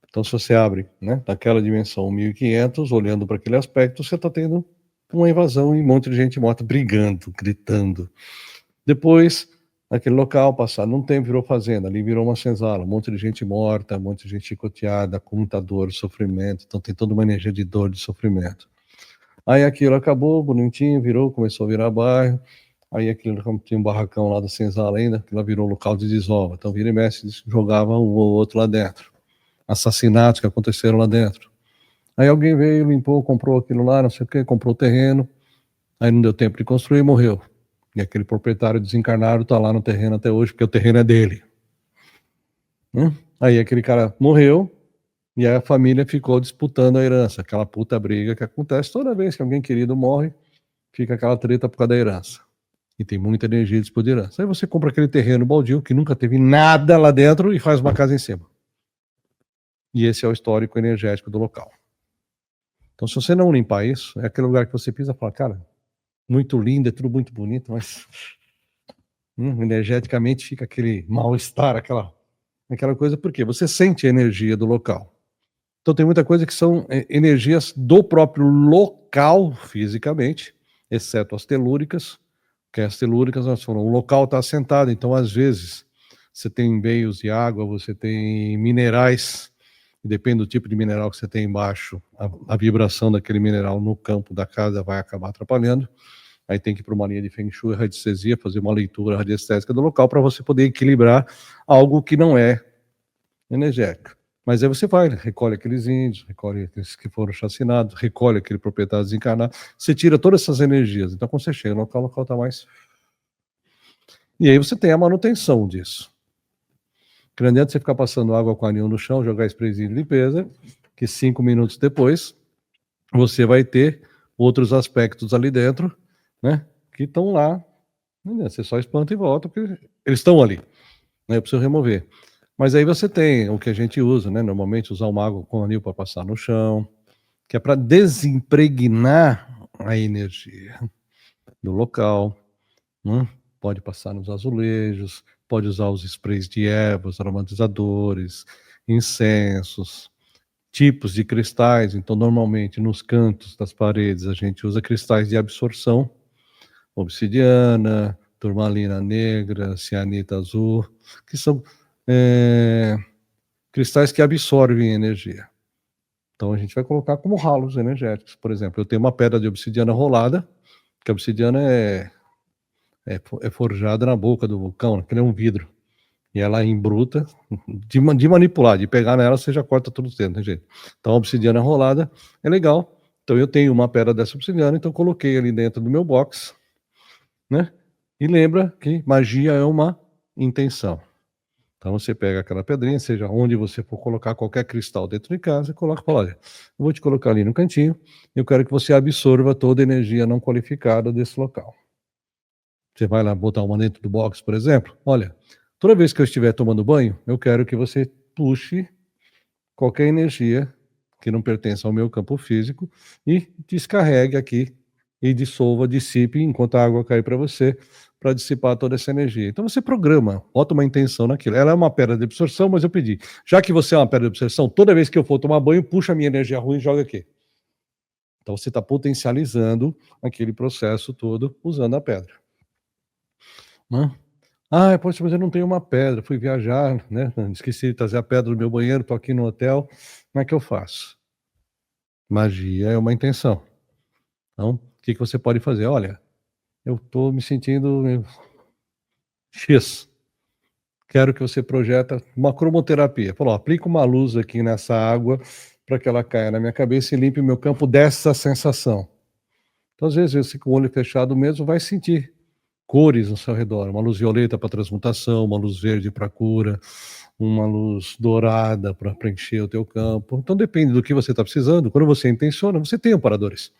Então, se você abre, né, daquela dimensão 1500, olhando para aquele aspecto, você está tendo uma invasão e um monte de gente morta, brigando, gritando. Depois, naquele local, passado um tempo, virou fazenda, ali virou uma senzala, um monte de gente morta, um monte de gente chicoteada, com muita dor, sofrimento. Então, tem toda uma energia de dor, de sofrimento. Aí aquilo acabou, bonitinho, virou, começou a virar bairro. Aí aquilo, como tinha um barracão lá da senzala ainda, aquilo virou local de desova. Então, vira e mexe, jogava um ou outro lá dentro. Assassinatos que aconteceram lá dentro. Aí alguém veio, limpou, comprou aquilo lá, não sei o que, comprou o terreno. Aí não deu tempo de construir e morreu. E aquele proprietário desencarnado está lá no terreno até hoje, porque o terreno é dele. Aí aquele cara morreu, e aí a família ficou disputando a herança, aquela puta briga que acontece toda vez que alguém querido morre, fica aquela treta por causa da herança. E tem muita energia disponível de herança. Aí você compra aquele terreno baldio que nunca teve nada lá dentro e faz uma casa em cima. E esse é o histórico energético do local. Então, se você não limpar isso, é aquele lugar que você pisa e fala, cara, muito lindo, é tudo muito bonito, mas energeticamente fica aquele mal-estar, aquela coisa, porque você sente a energia do local. Então tem muita coisa que são energias do próprio local fisicamente, exceto as telúricas, que as telúricas nós falamos, o local está assentado, então às vezes você tem veios de água, você tem minerais, depende do tipo de mineral que você tem embaixo, a vibração daquele mineral no campo da casa vai acabar atrapalhando. Aí tem que ir para uma linha de Feng Shui, radiestesia, fazer uma leitura radiestésica do local para você poder equilibrar algo que não é energético. Mas aí você vai, recolhe aqueles índios, recolhe aqueles que foram chacinados, recolhe aquele proprietário desencarnado, você tira todas essas energias. Então, quando você chega no local, o local está mais... E aí você tem a manutenção disso. Que não adianta você ficar passando água com anil no chão, jogar sprayzinho de limpeza, que 5 minutos depois você vai ter outros aspectos ali dentro, né, que estão lá. Você só espanta e volta, porque eles estão ali, né, eu preciso remover. Mas aí você tem o que a gente usa, né? Normalmente usar uma água com anil para passar no chão, que é para desimpregnar a energia do local. Pode passar nos azulejos, pode usar os sprays de ervas, aromatizadores, incensos, tipos de cristais. Então, normalmente nos cantos das paredes a gente usa cristais de absorção, obsidiana, turmalina negra, cianita azul, que são cristais que absorvem energia. Então a gente vai colocar como ralos energéticos. Por exemplo, eu tenho uma pedra de obsidiana rolada, que a obsidiana é forjada na boca do vulcão, né, que é um vidro. E ela é embruta, de manipular, de pegar nela, você já corta tudo dentro, né, gente? Então a obsidiana rolada é legal. Então eu tenho uma pedra dessa obsidiana, então coloquei ali dentro do meu box, né? E lembra que magia é uma intenção. Então você pega aquela pedrinha, seja onde você for colocar qualquer cristal dentro de casa, e coloca e fala, olha, eu vou te colocar ali no cantinho, eu quero que você absorva toda a energia não qualificada desse local. Você vai lá botar uma dentro do box, por exemplo, olha, toda vez que eu estiver tomando banho, eu quero que você puxe qualquer energia que não pertence ao meu campo físico e descarregue aqui e dissolva, dissipe enquanto a água cai para você, para dissipar toda essa energia. Então você programa, bota uma intenção naquilo. Ela é uma pedra de absorção, mas eu pedi, já que você é uma pedra de absorção, toda vez que eu for tomar banho, puxa a minha energia ruim e joga aqui. Então você está potencializando aquele processo todo usando a pedra. Né? Ah, poxa, mas eu não tenho uma pedra, fui viajar, né? Esqueci de trazer a pedra do meu banheiro, estou aqui no hotel, como é que eu faço? Magia é uma intenção. Então, o que você pode fazer? Olha, eu estou me sentindo X. Quero que você projeta uma cromoterapia. Falou, aplica uma luz aqui nessa água para que ela caia na minha cabeça e limpe o meu campo dessa sensação. Então, às vezes, você com o olho fechado mesmo vai sentir cores ao seu redor. Uma luz violeta para transmutação, uma luz verde para cura, uma luz dourada para preencher o teu campo. Então, depende do que você está precisando. Quando você intenciona, você tem amparadores.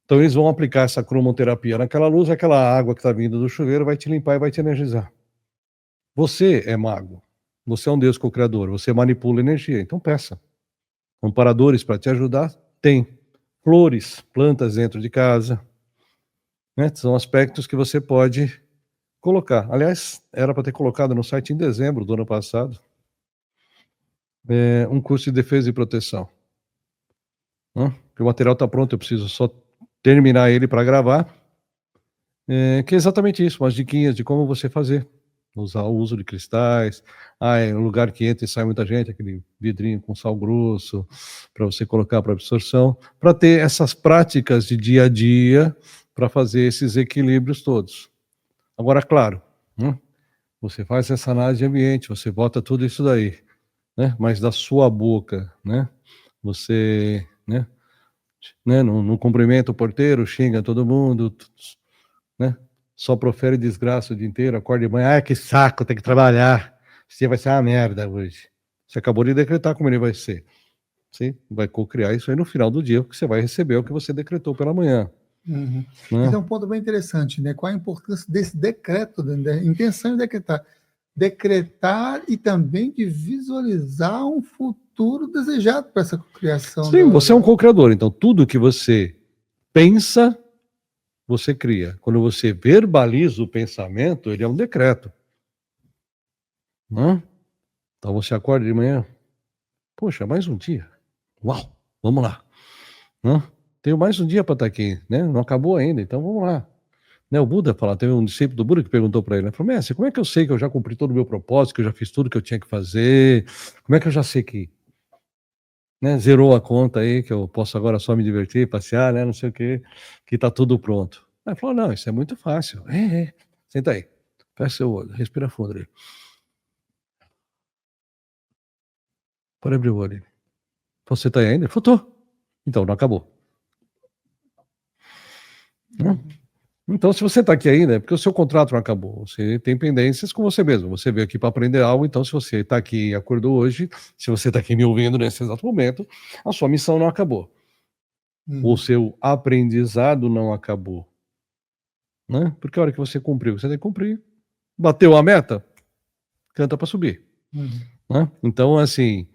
Então, eles vão aplicar essa cromoterapia naquela luz, aquela água que está vindo do chuveiro vai te limpar e vai te energizar. Você é mago. Você é um Deus co-criador. Você manipula energia. Então, peça. Amparadores para te ajudar? Tem. Flores, plantas dentro de casa. Né? São aspectos que você pode colocar. Aliás, era para ter colocado no site em dezembro do ano passado um curso de defesa e proteção. Porque o material está pronto, eu preciso só terminar ele para gravar. Que é exatamente isso, umas diquinhas de como você fazer. Usar o uso de cristais. É um lugar que entra e sai muita gente, aquele vidrinho com sal grosso, para você colocar para absorção, para ter essas práticas de dia a dia, para fazer esses equilíbrios todos. Agora, claro, você faz essa análise de ambiente, você bota tudo isso daí, né? Mas da sua boca, né? Você, né? Não cumprimenta o porteiro, xinga todo mundo, né? Só profere desgraça o dia inteiro, acorda de manhã, que saco, tem que trabalhar, esse dia vai ser uma merda hoje. Você acabou de decretar como ele vai ser. Você vai co-criar isso aí no final do dia, porque você vai receber o que você decretou pela manhã. Uhum. Esse é um ponto bem interessante, né? Qual a importância desse decreto, da intenção de decretar? Decretar e também de visualizar um futuro desejado para essa criação. Sim, você é um co-criador, então tudo que você pensa, você cria. Quando você verbaliza o pensamento, ele é um decreto. Então você acorda de manhã, poxa, mais um dia. Uau, vamos lá. Tenho mais um dia para estar aqui, né? Não acabou ainda, então vamos lá. Né, o Buda fala, teve um discípulo do Buda que perguntou para ele, falou, mestre, como é que eu sei que eu já cumpri todo o meu propósito, que eu já fiz tudo que eu tinha que fazer? Como é que eu já sei que zerou a conta aí, que eu posso agora só me divertir, passear, né, não sei o quê, que tá tudo pronto? Aí ele falou, não, isso é muito fácil. Senta aí, fecha seu olho, respira fundo ali. Pode abrir o olho. Você tá aí ainda? Ele falou, tô. Então, não acabou. Então, se você está aqui ainda, é porque o seu contrato não acabou. Você tem pendências com você mesmo. Você veio aqui para aprender algo, então se você está aqui e acordou hoje, se você está aqui me ouvindo nesse exato momento, a sua missão não acabou. O seu aprendizado não acabou. Né? Porque a hora que você cumpriu, você tem que cumprir. Bateu a meta, canta para subir. Né? Então, assim,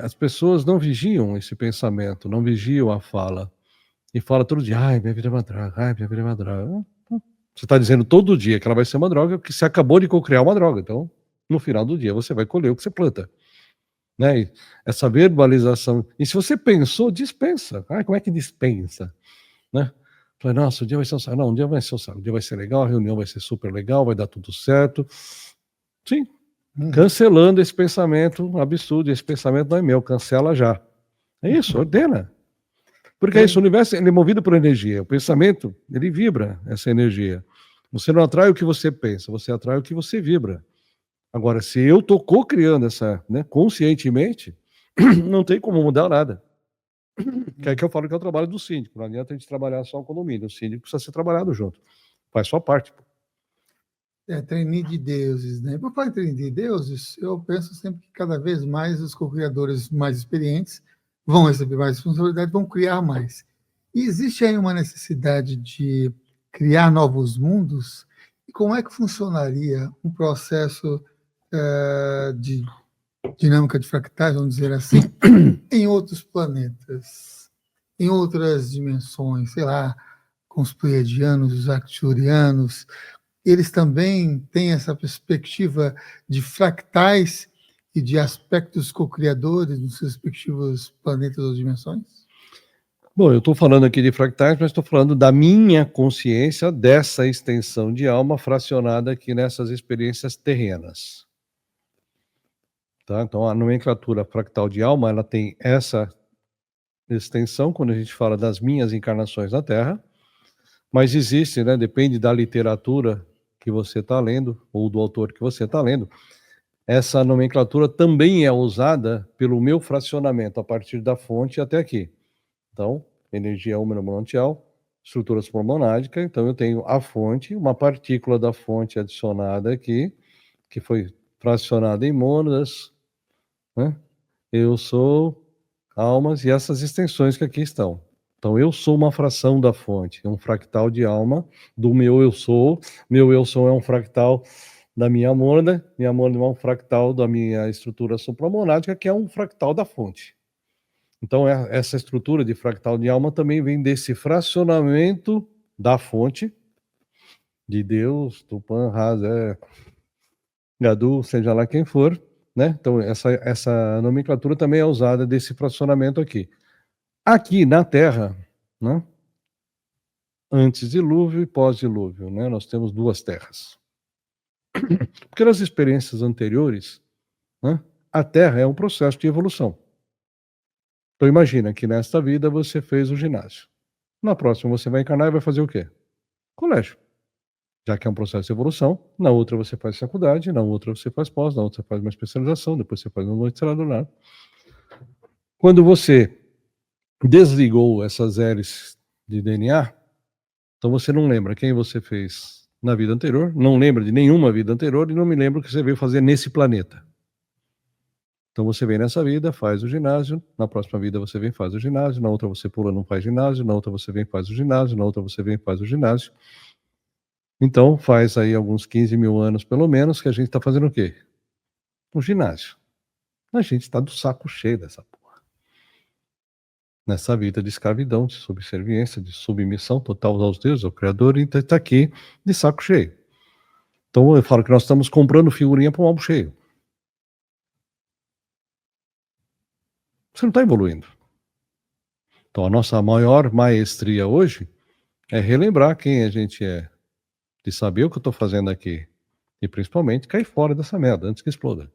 as pessoas não vigiam esse pensamento, não vigiam a fala. E fala todo dia, ai, minha vida é uma droga, ai, minha vida é uma droga. Você está dizendo todo dia que ela vai ser uma droga, porque você acabou de co-criar uma droga. Então, no final do dia, você vai colher o que você planta. Né? E essa verbalização. E se você pensou, dispensa. Ai, como é que dispensa? Né? Falei, nossa, o dia vai ser um saco. Não, um dia vai ser um saco. O dia vai ser legal, a reunião vai ser super legal, vai dar tudo certo. Sim. Cancelando esse pensamento absurdo. Esse pensamento não é meu, cancela já. É isso, ordena. Porque é isso, o universo ele é movido por energia. O pensamento, ele vibra essa energia. Você não atrai o que você pensa, você atrai o que você vibra. Agora, se eu estou co-criando essa, conscientemente, não tem como mudar nada. Que é que eu falo que é o trabalho do síndico. Não adianta a gente trabalhar só o condomínio. O síndico precisa ser trabalhado junto. Faz sua parte. trainee de deuses, né? Por falar em trainee de deuses, eu penso sempre que cada vez mais os co-criadores mais experientes vão receber mais responsabilidade, vão criar mais. E existe aí uma necessidade de criar novos mundos? E como é que funcionaria um processo de dinâmica de fractais, vamos dizer assim, em outros planetas, em outras dimensões, sei lá, com os pleiadianos, os arcturianos? Eles também têm essa perspectiva de fractais e de aspectos co-criadores nos seus respectivos planetas ou dimensões? Bom, eu estou falando aqui de fractais, mas estou falando da minha consciência, dessa extensão de alma fracionada aqui nessas experiências terrenas. Tá? Então, a nomenclatura fractal de alma, ela tem essa extensão quando a gente fala das minhas encarnações na Terra, mas existe, né, depende da literatura que você está lendo, ou do autor que você está lendo, essa nomenclatura também é usada pelo meu fracionamento a partir da fonte até aqui. Então, energia uminomonantial, estrutura supramonádica, então eu tenho a fonte, uma partícula da fonte adicionada aqui, que foi fracionada em mônadas, né? Eu sou almas e essas extensões que aqui estão. Então, eu sou uma fração da fonte, um fractal de alma do meu eu sou. Meu eu sou é um fractal da minha mônada é um fractal da minha estrutura supramonádica, que é um fractal da fonte. Então, essa estrutura de fractal de alma também vem desse fracionamento da fonte, de Deus, Tupã, Hazé, Gadu, seja lá quem for, né? Então, essa nomenclatura também é usada desse fracionamento aqui. Aqui na Terra, né? Antes dilúvio e pós-dilúvio, né? Nós temos duas terras. Porque nas experiências anteriores, né? A Terra é um processo de evolução. Então imagina que nesta vida você fez o ginásio. Na próxima você vai encarnar e vai fazer o quê? Colégio. Já que é um processo de evolução, na outra você faz faculdade, na outra você faz pós, na outra você faz uma especialização, depois você faz um mestrado. Quando você desligou essas hélices de DNA, então você não lembra quem você fez na vida anterior, não lembra de nenhuma vida anterior e não me lembra o que você veio fazer nesse planeta. Então você vem nessa vida, faz o ginásio, na próxima vida você vem e faz o ginásio, na outra você pula, não faz ginásio, na outra você vem e faz o ginásio, na outra você vem e faz o ginásio. Então faz aí alguns 15 mil anos, pelo menos, que a gente está fazendo o quê? O ginásio. A gente está do saco cheio dessa porra. Nessa vida de escravidão, de subserviência, de submissão total aos deuses, ao Criador, e está aqui de saco cheio. Então eu falo que nós estamos comprando figurinha para um álbum cheio. Você não está evoluindo. Então a nossa maior maestria hoje é relembrar quem a gente é, de saber o que eu estou fazendo aqui, e principalmente cair fora dessa merda antes que exploda.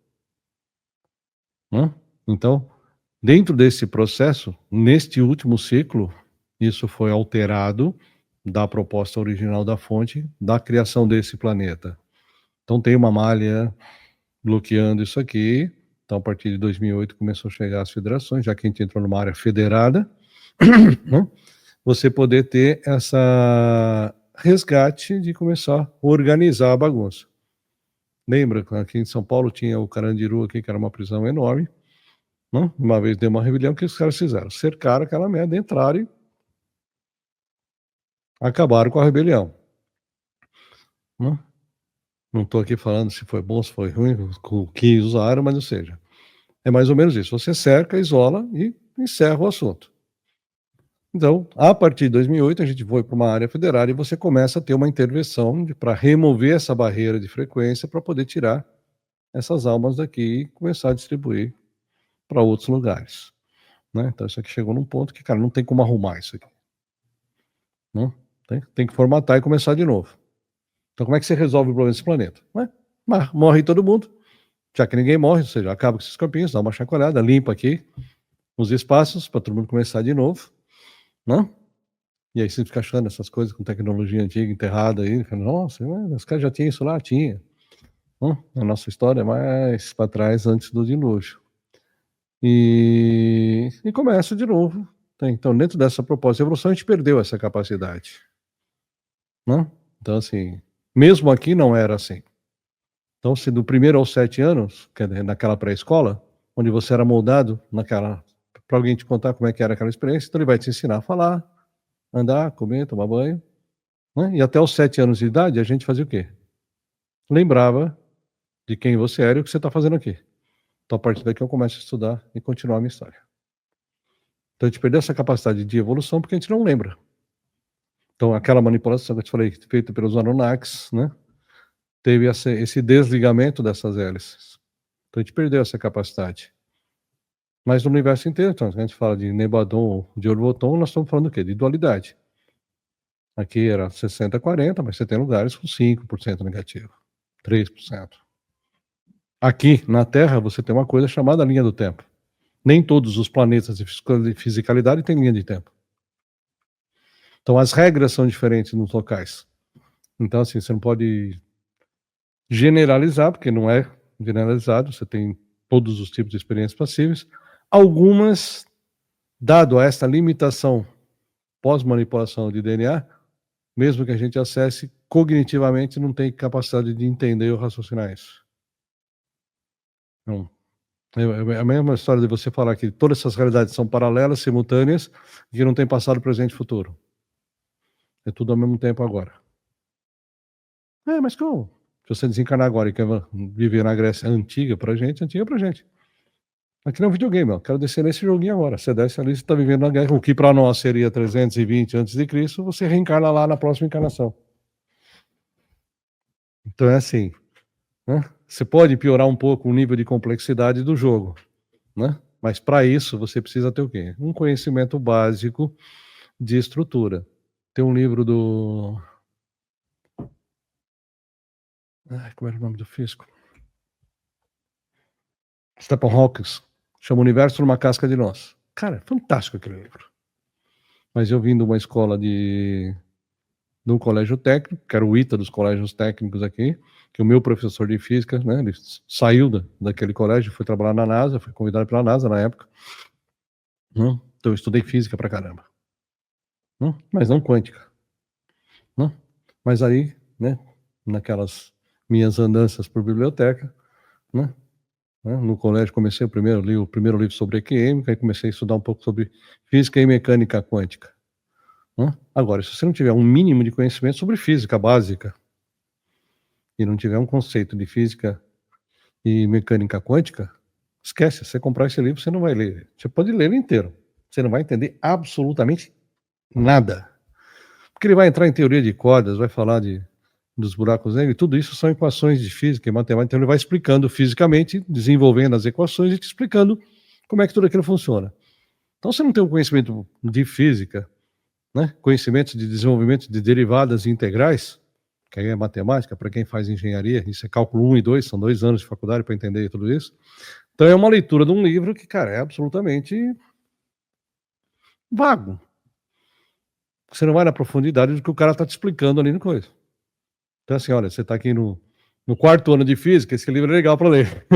Então, dentro desse processo, neste último ciclo, isso foi alterado da proposta original da fonte, da criação desse planeta. Então tem uma malha bloqueando isso aqui. Então, a partir de 2008 começou a chegar as federações, já que a gente entrou numa área federada, né? Você poder ter essa resgate de começar a organizar a bagunça. Lembra que aqui em São Paulo tinha o Carandiru aqui, que era uma prisão enorme, né? Uma vez deu uma rebelião, o que os caras fizeram? Cercaram aquela merda, entraram e acabaram com a rebelião. Né? Não estou aqui falando se foi bom, se foi ruim, o que usaram, mas ou seja, é mais ou menos isso. Você cerca, isola e encerra o assunto. Então, a partir de 2008, a gente foi para uma área federal e você começa a ter uma intervenção para remover essa barreira de frequência para poder tirar essas almas daqui e começar a distribuir para outros lugares. Né? Então, isso aqui chegou num ponto que, cara, não tem como arrumar isso aqui. Não? Tem que formatar e começar de novo. Então, como é que você resolve o problema desse planeta? Morre todo mundo, já que ninguém morre, ou seja, acaba com esses campinhos, dá uma chacoalhada, limpa aqui os espaços para todo mundo começar de novo. Não? E aí você fica achando essas coisas com tecnologia antiga enterrada aí, nossa, os caras já tinham isso lá, tinha. A nossa história é mais para trás, antes do dilúvio. E começa de novo. Então, dentro dessa proposta de evolução, a gente perdeu essa capacidade. Não? Então, assim, Mesmo aqui não era assim. Então, se do 1º aos 7 anos, naquela pré-escola, onde você era moldado para alguém te contar como é que era aquela experiência, então ele vai te ensinar a falar, andar, comer, tomar banho, né? E até os 7 anos de idade, a gente fazia o quê? Lembrava de quem você era e o que você está fazendo aqui. Então, a partir daqui eu começo a estudar e continuar a minha história. Então, a gente perdeu essa capacidade de evolução porque a gente não lembra. Então, aquela manipulação que eu te falei, feita pelos Anunnakis, né? Teve esse desligamento dessas hélices. Então, a gente perdeu essa capacidade. Mas no universo inteiro, então, a gente fala de Nebadon, de Orvoton, nós estamos falando do quê? De dualidade. Aqui era 60-40, mas você tem lugares com 5% negativo, 3%. Aqui, na Terra, você tem uma coisa chamada linha do tempo. Nem todos os planetas de fisicalidade têm linha de tempo. Então, as regras são diferentes nos locais. Então, assim, você não pode generalizar, porque não é generalizado, você tem todos os tipos de experiências passíveis. Algumas, dado a esta limitação pós-manipulação de DNA, mesmo que a gente acesse, cognitivamente não tem capacidade de entender ou raciocinar isso. Não. É a mesma história de você falar que todas essas realidades são paralelas, simultâneas, e que não tem passado, presente e futuro. É tudo ao mesmo tempo agora. Mas como? Se você desencarnar agora e quer viver na Grécia antiga pra gente. Aqui não é um videogame, ó. Quero descer nesse joguinho agora. Você desce ali, você está vivendo na guerra. O que para nós seria 320 a.C., você reencarna lá na próxima encarnação. Então é assim, né? Você pode piorar um pouco o nível de complexidade do jogo, né? Mas para isso você precisa ter o quê? Um conhecimento básico de estrutura. Tem um livro do... como era o nome do físico? Stephen Hawking, chama O Universo numa Casca de Nós. Cara, é fantástico aquele livro. Mas eu vim de uma escola de um colégio técnico, que era o ITA dos colégios técnicos aqui, que o meu professor de física, né, ele saiu daquele colégio, foi trabalhar na NASA, foi convidado pela NASA na época. Então eu estudei física pra caramba. Mas não quântica. Mas aí, né, naquelas minhas andanças por biblioteca, né, no colégio comecei li o primeiro livro sobre equímica, aí comecei a estudar um pouco sobre física e mecânica quântica. Agora, se você não tiver um mínimo de conhecimento sobre física básica e não tiver um conceito de física e mecânica quântica, esquece, se você comprar esse livro, você não vai ler. Você pode ler ele inteiro, você não vai entender absolutamente nada. Porque ele vai entrar em teoria de cordas, vai falar dos buracos negros, e tudo isso são equações de física e matemática, então ele vai explicando fisicamente, desenvolvendo as equações e te explicando como é que tudo aquilo funciona. Então, se não tem um conhecimento de física, né, conhecimento de desenvolvimento de derivadas integrais, que aí é matemática, para quem faz engenharia, isso é cálculo 1 e 2, são 2 anos de faculdade para entender tudo isso. Então é uma leitura de um livro que, cara, é absolutamente vago. Você não vai na profundidade do que o cara está te explicando ali no coisa. Então assim, olha, você está aqui no 4º ano de física, esse livro é legal para ler.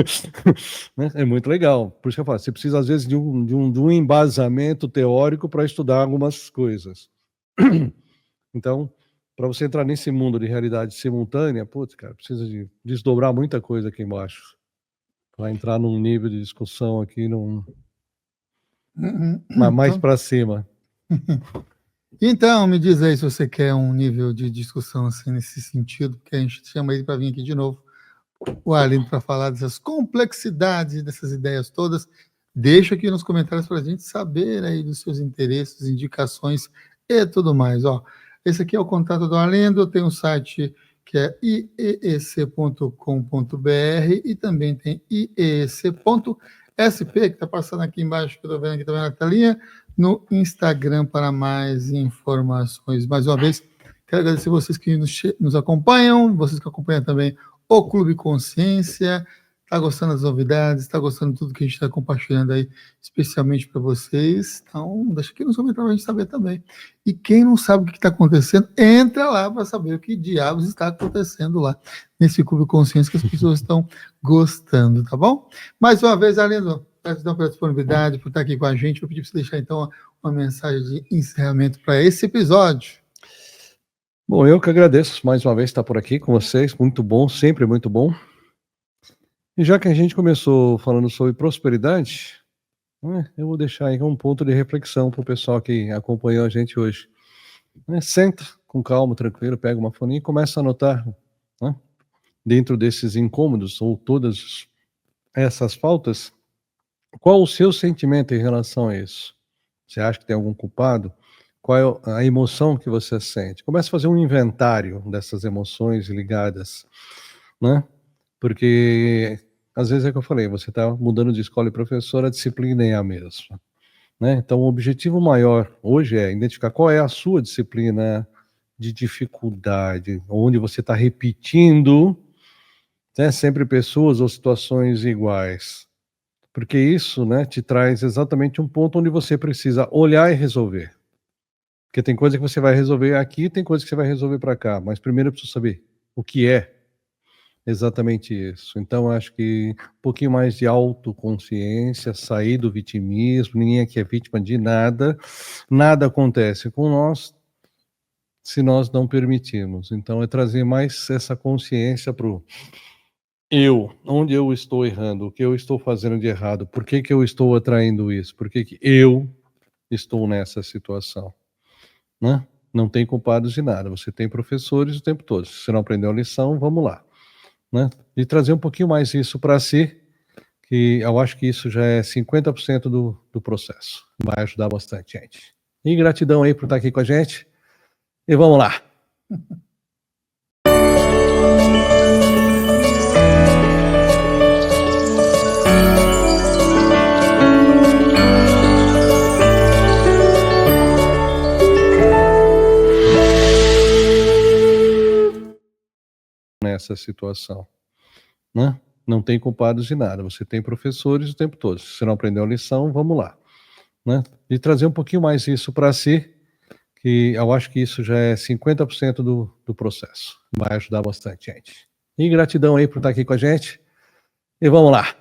Né? É muito legal. Por isso que eu falo, você precisa às vezes de um embasamento teórico para estudar algumas coisas. Então, para você entrar nesse mundo de realidade simultânea, putz, cara, precisa de desdobrar muita coisa aqui embaixo. Vai entrar num nível de discussão aqui, mais para cima. Então, me diz aí se você quer um nível de discussão assim nesse sentido, porque a gente chama ele para vir aqui de novo, o Arlindo, para falar dessas complexidades, dessas ideias todas. Deixa aqui nos comentários para a gente saber aí dos seus interesses, indicações e tudo mais. Ó, esse aqui é o contato do Arlindo, tem um site que é iec.com.br e também tem iec.sp, que está passando aqui embaixo, que eu estou vendo aqui também na telinha, no Instagram para mais informações. Mais uma vez, quero agradecer vocês que nos acompanham, vocês que acompanham também o Clube Consciência. Está gostando das novidades, está gostando de tudo que a gente está compartilhando aí, especialmente para vocês. Então, deixa aqui nos comentários para a gente saber também. E quem não sabe o que está acontecendo, entra lá para saber o que diabos está acontecendo lá, nesse Clube Consciência, que as pessoas estão gostando, tá bom? Mais uma vez, Arlindo, gratidão pela disponibilidade, por estar aqui com a gente. Vou pedir para você deixar, então, uma mensagem de encerramento para esse episódio. Bom, eu que agradeço mais uma vez estar por aqui com vocês, muito bom, sempre muito bom. E já que a gente começou falando sobre prosperidade, né, eu vou deixar aí um ponto de reflexão para o pessoal que acompanhou a gente hoje. Senta com calma, tranquilo, pega uma folhinha e começa a anotar, né, dentro desses incômodos ou todas essas faltas, qual o seu sentimento em relação a isso? Você acha que tem algum culpado? Qual é a emoção que você sente? Comece a fazer um inventário dessas emoções ligadas, né? Porque às vezes é o que eu falei, você está mudando de escola e professor, a disciplina é a mesma, né? Então, o objetivo maior hoje é identificar qual é a sua disciplina de dificuldade, onde você está repetindo, né, sempre pessoas ou situações iguais. Porque isso, né, te traz exatamente um ponto onde você precisa olhar e resolver. Porque tem coisa que você vai resolver aqui, tem coisa que você vai resolver para cá, mas primeiro eu preciso saber o que é exatamente isso. Então acho que um pouquinho mais de autoconsciência, sair do vitimismo, ninguém aqui é vítima de nada, nada acontece com nós se nós não permitirmos. Então é trazer mais essa consciência para o eu, onde eu estou errando, o que eu estou fazendo de errado, por que que eu estou atraindo isso, por que que eu estou nessa situação, né? Não tem culpados de nada, você tem professores o tempo todo. Se você não aprendeu a lição, vamos lá, né? E trazer um pouquinho mais isso para si, que eu acho que isso já é 50% do processo. Vai ajudar bastante, gente. E gratidão aí por estar aqui com a gente. E vamos lá. Nessa situação, né? Não tem culpados de nada, você tem professores o tempo todo. Se você não aprendeu a lição, vamos lá, né? E trazer um pouquinho mais isso para si, que eu acho que isso já é 50% do processo. Vai ajudar bastante, gente. E gratidão aí por estar aqui com a gente. E vamos lá.